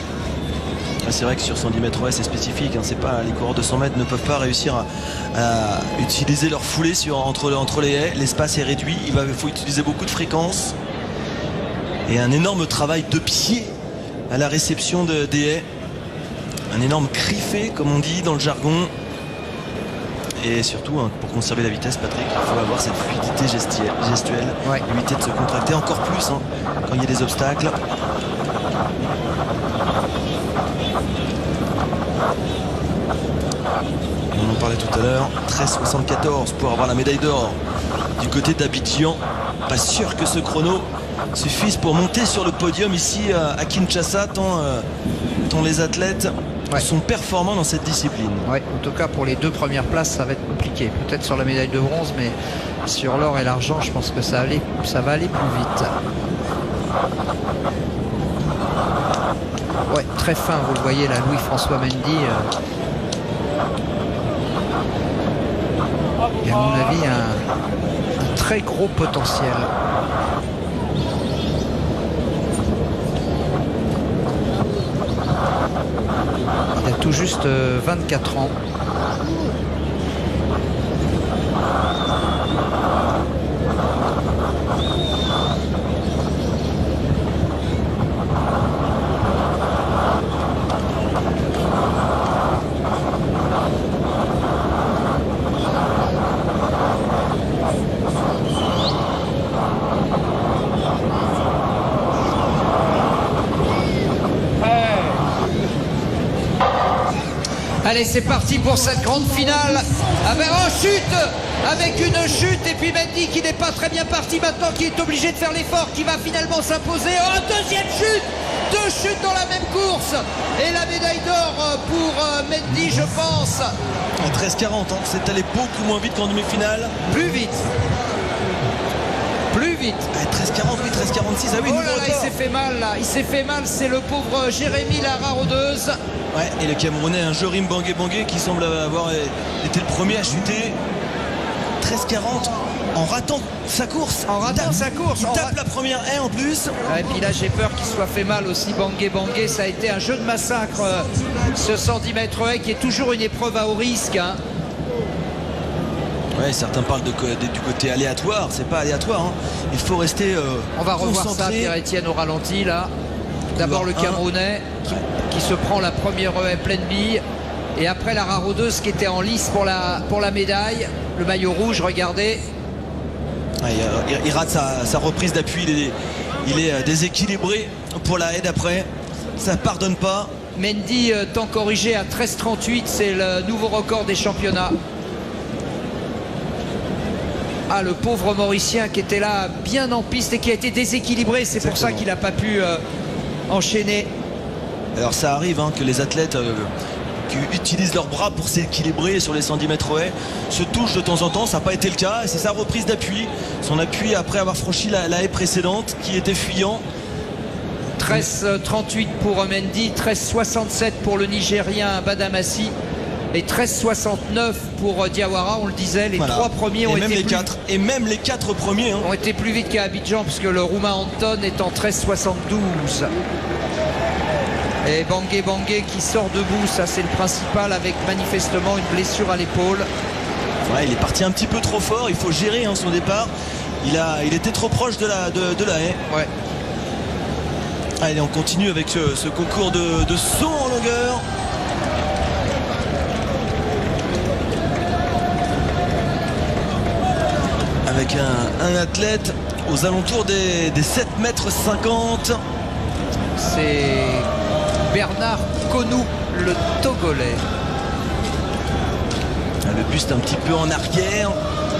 C'est vrai que sur 110 mètres haies c'est spécifique, hein. C'est pas, les coureurs de 100 mètres ne peuvent pas réussir à utiliser leur foulée entre les haies. L'espace est réduit, il faut utiliser beaucoup de fréquences et un énorme travail de pied à la réception des haies, un énorme criffé comme on dit dans le jargon. Et surtout, hein, pour conserver la vitesse, Patrick, il faut avoir cette fluidité gestuelle, ouais. Éviter de se contracter encore plus, hein, quand il y a des obstacles. On en parlait tout à l'heure, 13,74 pour avoir la médaille d'or du côté d'Abidjan. Pas sûr que ce chrono suffise pour monter sur le podium ici à Kinshasa, tant les athlètes sont performants dans cette discipline. Ouais, en tout cas pour les 2 premières places ça va être compliqué. Peut-être sur la médaille de bronze, mais sur l'or et l'argent je pense que ça va aller plus vite. Ouais, très fin, vous le voyez là, Louis-François Mendy. Et à mon avis un très gros potentiel. Il a tout juste 24 ans. Allez, c'est parti pour cette grande finale. Avec une chute et puis Mendy qui n'est pas très bien parti maintenant, qui est obligé de faire l'effort, qui va finalement s'imposer. Oh, deuxième chute 2 chutes dans la même course. Et la médaille d'or pour Mendy, je pense. À 13,40, hein. C'est allé beaucoup moins vite qu'en demi-finale. Plus vite. Plus vite. 13,40, oui, 13,46. Ah oui, oh là là, il s'est fait mal là. Il s'est fait mal. C'est le pauvre Jérémy Lara-Rodeuse. Ouais, et le Camerounais, un Jorim Bangé qui semble avoir été le premier à chuter. 13,40 en ratant sa course. Il tape la première haie en plus. Et puis là, j'ai peur qu'il soit fait mal aussi, Bangé. Ça a été un jeu de massacre, ce 110 mètres haie qui est toujours une épreuve à haut risque. Hein. Ouais, certains parlent du côté aléatoire. C'est pas aléatoire. Hein. Il faut rester on va revoir concentré. ça, Pierre-Étienne au ralenti là. D'abord le Camerounais qui se prend la première haie pleine bille. Et après la Lara-Rodeuse qui était en lice pour la médaille. Le maillot rouge, regardez. Ouais, il rate sa reprise d'appui. Il est déséquilibré pour la haie d'après. Ça pardonne pas. Mendy, temps corrigé à 13,38. C'est le nouveau record des championnats. Ah, le pauvre Mauricien qui était là bien en piste et qui a été déséquilibré. C'est pour ça qu'il n'a pas pu enchaîner. Alors ça arrive hein, que les athlètes qui utilisent leurs bras pour s'équilibrer sur les 110 mètres haies se touchent de temps en temps. Ça n'a pas été le cas. Et c'est sa reprise d'appui. Son appui après avoir franchi la haie précédente qui était fuyant. 13,38 pour Mendy, 13,67 pour le Nigérien Badamassi et 13,69 pour Diawara. On le disait, les trois premiers ont été et même les 4 premiers ont été plus vite qu'à Abidjan, puisque le Roumain Anton est en 13,72. Et Bangé qui sort debout, ça c'est le principal, avec manifestement une blessure à l'épaule. Ouais, il est parti un petit peu trop fort. Il faut gérer hein, son départ. Il était trop proche de la haie. Ouais. Allez, on continue avec ce concours de saut en longueur. Avec un athlète aux alentours des 7,50 mètres. C'est Bernard Konou, le Togolais. Le buste un petit peu en arrière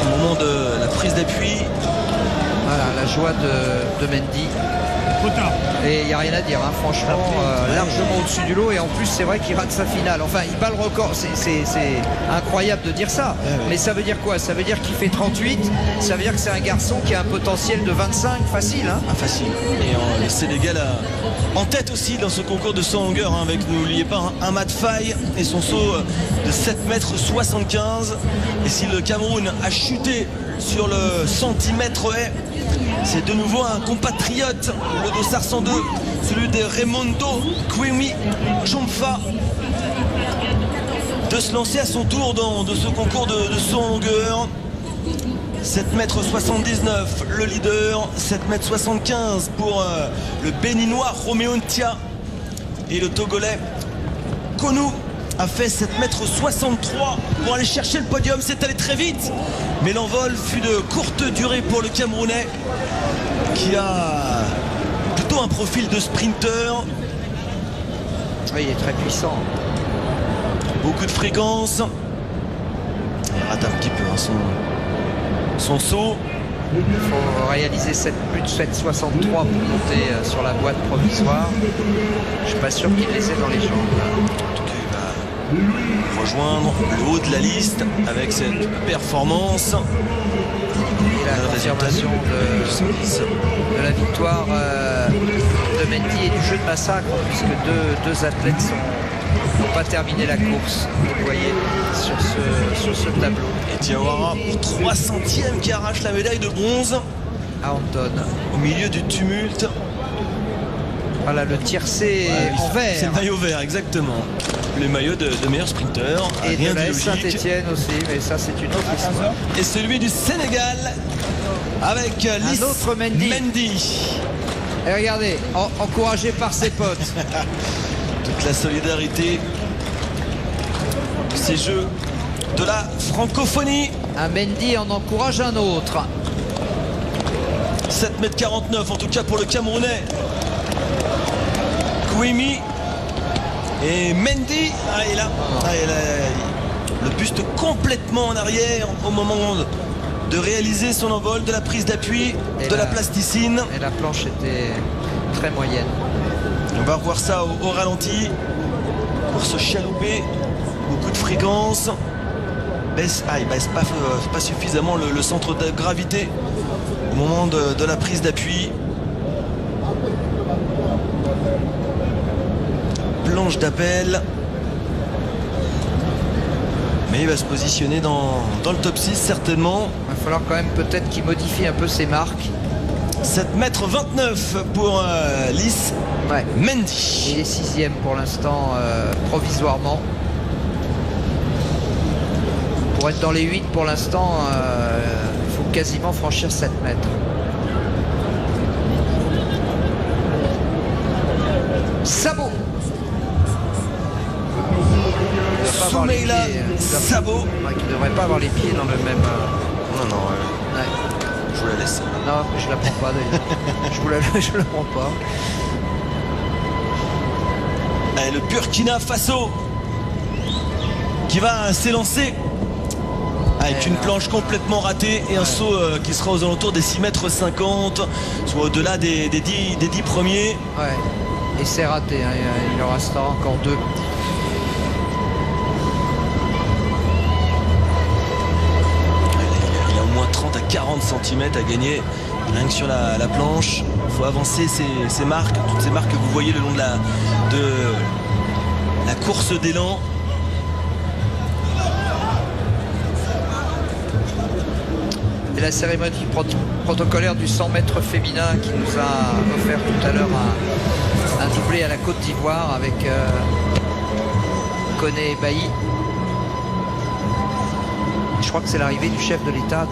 au moment de la prise d'appui. Voilà, la joie de Mendy. Et il n'y a rien à dire, hein, franchement, largement au-dessus du lot. Et en plus, c'est vrai qu'il rate sa finale. Enfin, il bat le record. C'est incroyable de dire ça. Mais ça veut dire quoi? Ça veut dire qu'il fait 38. Ça veut dire que c'est un garçon qui a un potentiel de 25, facile. Hein. Facile. Et le Sénégal en tête aussi dans ce concours de saut en longueur, hein, avec, n'oubliez pas, hein, Ahmad Faye et son saut de 7,75 mètres. Et si le Cameroun a chuté sur le centimètre haie, c'est de nouveau un compatriote, le dossard 102, celui de Raimondo Kwemi Chomfa, de se lancer à son tour dans ce concours de saut en longueur. 7,79 m le leader, 7,75 m pour le béninois Roméo Ntia, et le Togolais Konou a fait 7,63 m pour aller chercher le podium. C'est allé très vite, mais l'envol fut de courte durée pour le Camerounais, qui a plutôt un profil de sprinter. Oui, il est très puissant. Beaucoup de fréquence. Il rate un petit peu hein, son saut. Il faut réaliser plus de 7,63 pour monter sur la boîte provisoire. Je suis pas sûr qu'il les ait dans les jambes. En tout cas, il va rejoindre le haut de la liste avec cette performance. Et la confirmation de la victoire de Mendy et du jeu de massacre, puisque deux athlètes n'ont pas terminé la course, vous voyez, sur ce tableau. Et Diawara pour 3 centièmes qui arrache la médaille de bronze à Anton. Au milieu du tumulte. Voilà le tiercé en vert. C'est le maillot vert, exactement. Le maillot de meilleur sprinter. Et de la Saint-Etienne aussi, mais ça c'est une autre histoire. Et celui du Sénégal avec un autre Mendy. Et regardez, encouragé par ses potes. Toute la solidarité de ces jeux de la francophonie. Un Mendy en encourage un autre. 7,49 m en tout cas pour le Camerounais Kwemi. Et Mendy, le buste complètement en arrière au moment de réaliser son envol, de la prise d'appui, de la plasticine. Et la planche était très moyenne. On va revoir ça au ralenti. Course chaloupée, beaucoup de fréquence. Il baisse pas suffisamment le centre de gravité au moment de la prise d'appui. Planche d'appel. Mais il va se positionner dans le top 6 certainement. Il va falloir quand même peut-être qu'il modifie un peu ses marques. 7,29 m pour Lys Mendy. Il est 6e pour l'instant provisoirement. Pour être dans les 8 pour l'instant, il faut quasiment franchir 7 mètres. Sabot. Soumaïla Sabot. Qui ne devrait pas avoir les pieds dans le même... Non. Ouais. Je vous la laisse. Non, je la prends pas d'ailleurs. je la prends pas. Allez, le Burkina Faso qui va s'élancer avec une planche complètement ratée et un saut qui sera aux alentours des 6,50 m, soit au-delà des 10 premiers. Ouais. Et c'est raté, hein. Il en restera encore 2. Il a au moins 30 à 40 cm à gagner rien que sur la planche. Il faut avancer ces marques, toutes ces marques que vous voyez le long de la course d'élan. Et la cérémonie protocolaire du 100 mètres féminin qui nous a offert tout à l'heure un doublé à la Côte d'Ivoire avec Koné et Bailly. Je crois que c'est l'arrivée du chef de l'État.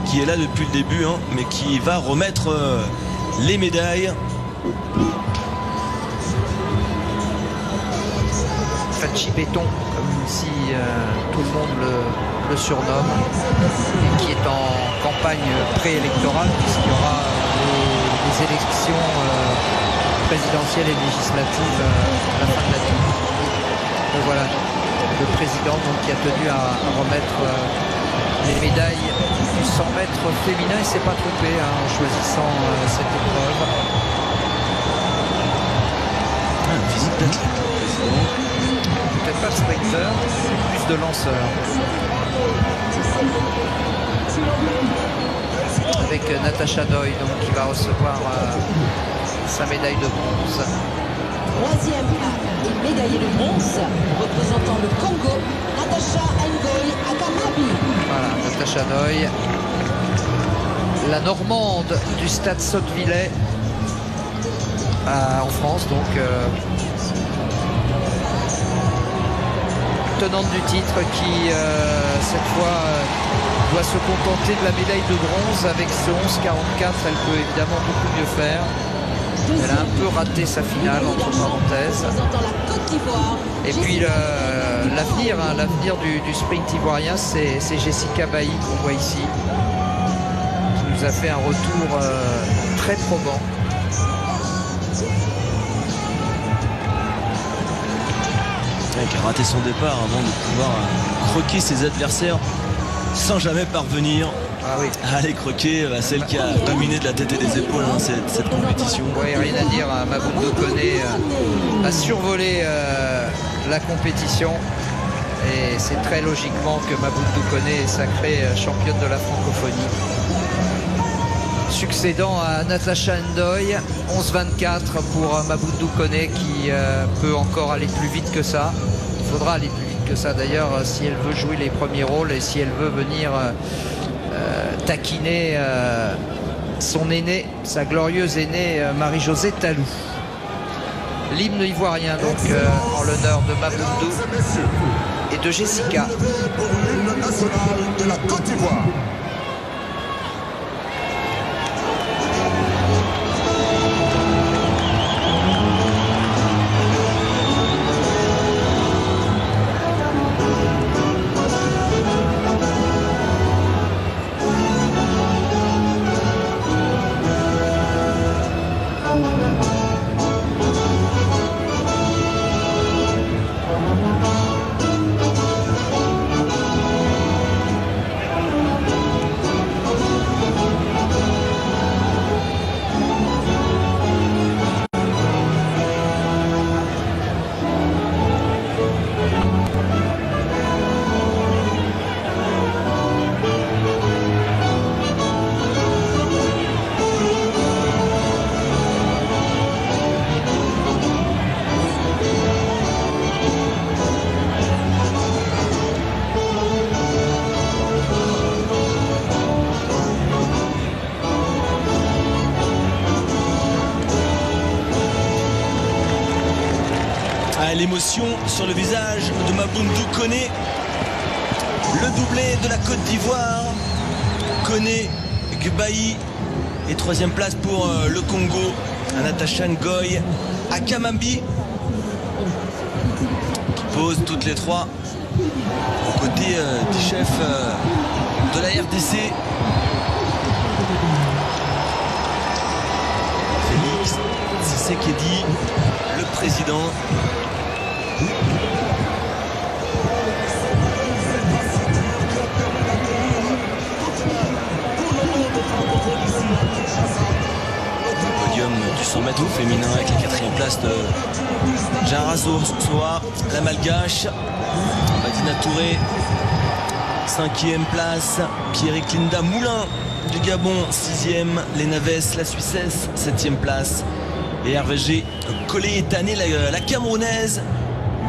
Qui est là depuis le début, hein, mais qui va remettre les médailles. Fachi Béton, comme si tout le monde le surnomme, et qui est en campagne préélectorale puisqu'il y aura les élections présidentielles et législatives à la fin de l'année. Donc voilà, le président donc, qui a tenu à remettre les médailles du 100 mètres féminin. Il ne s'est pas trompé en choisissant cette épreuve. Physique d'athlète. Peut-être pas de sprinter, plus de lanceur. Avec Natacha Doy donc, qui va recevoir sa médaille de bronze. Troisième médaillée de bronze représentant le Congo, Natacha Ngoy Akamabi. Voilà, Natacha Doy, la Normande du stade Sottevillers en France, donc tenante du titre qui cette fois doit se contenter de la médaille de bronze. Avec ce 11,44, elle peut évidemment beaucoup mieux faire. Elle a un peu raté sa finale entre parenthèses. Et puis l'avenir du sprint ivoirien, c'est Jessica Bailly qu'on voit ici, qui nous a fait un retour très probant. Qui a raté son départ avant de pouvoir croquer ses adversaires sans jamais parvenir à aller croquer celle qui a dominé de la tête et des épaules cette compétition. Oui, rien à dire, Maboundou Koné a survolé la compétition et c'est très logiquement que Maboundou Koné est sacrée championne de la francophonie. Succédant à Natacha Ndoye, 11,24 pour Maboundou Koné qui peut encore aller plus vite que ça. Il faudra aller plus vite que ça d'ailleurs si elle veut jouer les premiers rôles et si elle veut venir taquiner son aînée, sa glorieuse aînée Marie-Josée Talou. L'hymne ivoirien donc en l'honneur de Maboundou et de Jessica. Pour l'hymne national de la Côte d'Ivoire. Ah, l'émotion sur le visage de Maboundou Koné. Le doublé de la Côte d'Ivoire. Koné, Gbayi. Et troisième place pour le Congo. Anatasha Ngoy, Akamambi. Qui pose toutes les trois aux côtés du chef de la RDC. Félix Tshisekedi, le président. Le podium du 100 mètres féminin avec la 4e place de Jara Soa, la Malgache. Madina Touré, 5e place. Pierrick Linda Moulin du Gabon, 6e. Léna Vess, la Suissesse, 7e place. Et Hervé G. Collé-Etané, la Camerounaise,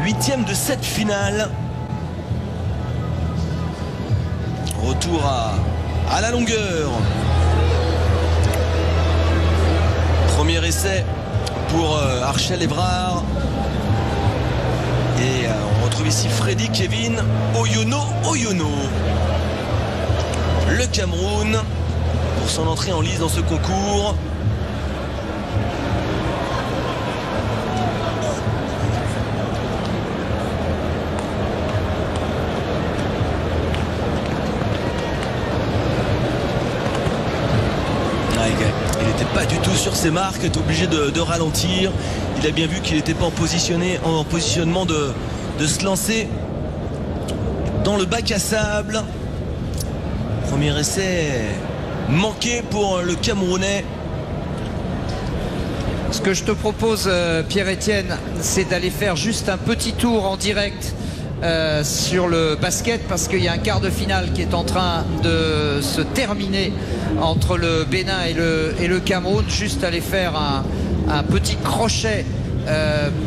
8e de cette finale. Retour à la longueur. Premier essai pour Archel Evrard. Et on retrouve ici Freddy Kevin Oyono. Le Cameroun pour son entrée en lice dans ce concours. Il n'était pas du tout sur ses marques, est obligé de ralentir. Il a bien vu qu'il n'était pas en positionnement de se lancer dans le bac à sable. Premier essai manqué pour le Camerounais. Ce que je te propose, Pierre-Étienne, c'est d'aller faire juste un petit tour en direct sur le basket, parce qu'il y a un quart de finale qui est en train de se terminer entre le Bénin et le Cameroun. Juste aller faire un petit crochet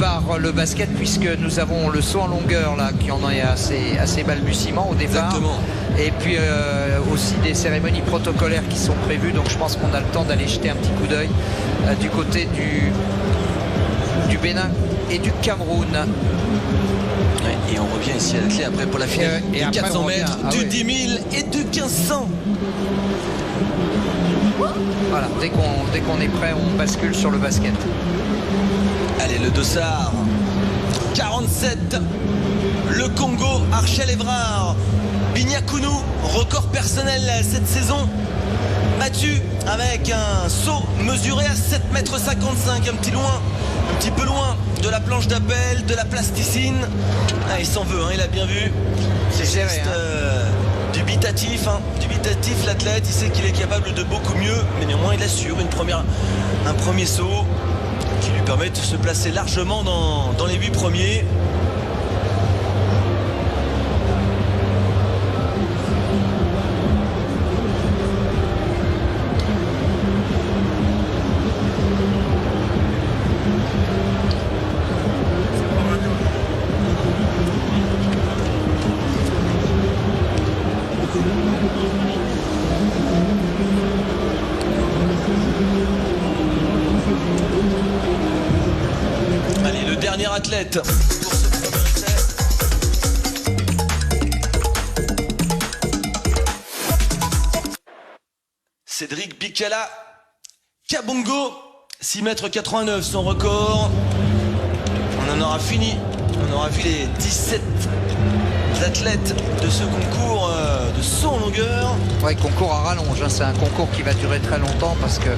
par le basket, puisque nous avons le saut en longueur là qui en est assez balbutiement au départ. Exactement. Et puis aussi des cérémonies protocolaires qui sont prévues, donc je pense qu'on a le temps d'aller jeter un petit coup d'œil du côté du Bénin et du Cameroun. Et on revient ici à la clé après pour la finale et du 400 mètres, du 10 000 et du 1500. Voilà, dès qu'on est prêt, on bascule sur le basket. Allez, le dossard 47, le Congo, Archel Evrard, Bignakounou, record personnel cette saison, battu avec un saut mesuré à 7,55 m, un petit peu loin de la planche d'appel, de la plasticine. Ah, il s'en veut, hein, il a bien vu. C'est juste dubitatif, l'athlète, il sait qu'il est capable de beaucoup mieux, mais néanmoins il assure un premier saut qui lui permet de se placer largement dans les 8 premiers. Allez, le dernier athlète pour ce premier essai. Cédric Bikala Kabongo, 6,89 m son record. On en aura fini. On aura vu les 17 athlètes de ce concours de saut en longueur. Ouais, concours à rallonge, hein. C'est un concours qui va durer très longtemps, parce que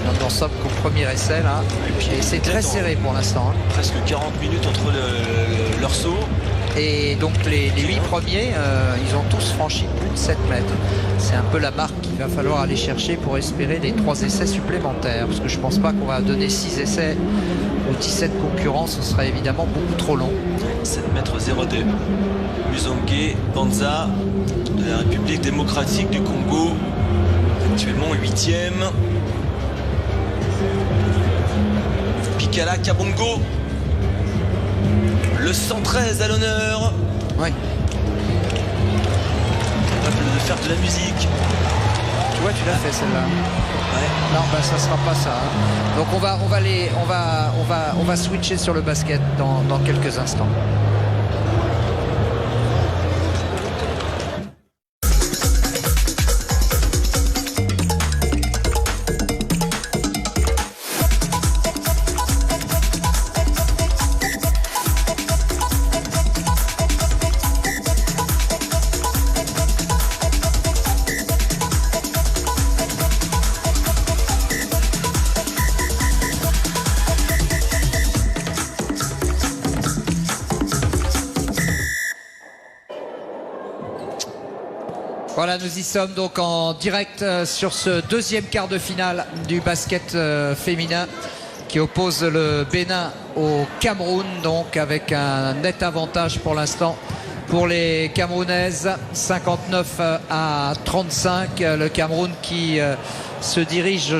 nous n'en sommes qu'au premier essai là. Et c'est très serré pour l'instant, hein. Presque 40 minutes entre leur saut. Et donc les 8 premiers, ils ont tous franchi plus de 7 mètres. C'est un peu la marque qu'il va falloir aller chercher pour espérer les 3 essais supplémentaires. Parce que je ne pense pas qu'on va donner 6 essais aux 17 concurrents, ce serait évidemment beaucoup trop long. 7,02 m. Muzonge Banza de la République démocratique du Congo, actuellement 8e. Bikala Kabongo, le 113 à l'honneur. Oui. Capable de faire de la musique. Tu vois, tu l'as fait celle-là. Non, ben, ça sera pas ça. Hein. Donc on va switcher sur le basket dans quelques instants. Voilà, nous y sommes donc en direct sur ce deuxième quart de finale du basket féminin qui oppose le Bénin au Cameroun, donc avec un net avantage pour l'instant pour les Camerounaises, 59 à 35. Le Cameroun qui se dirige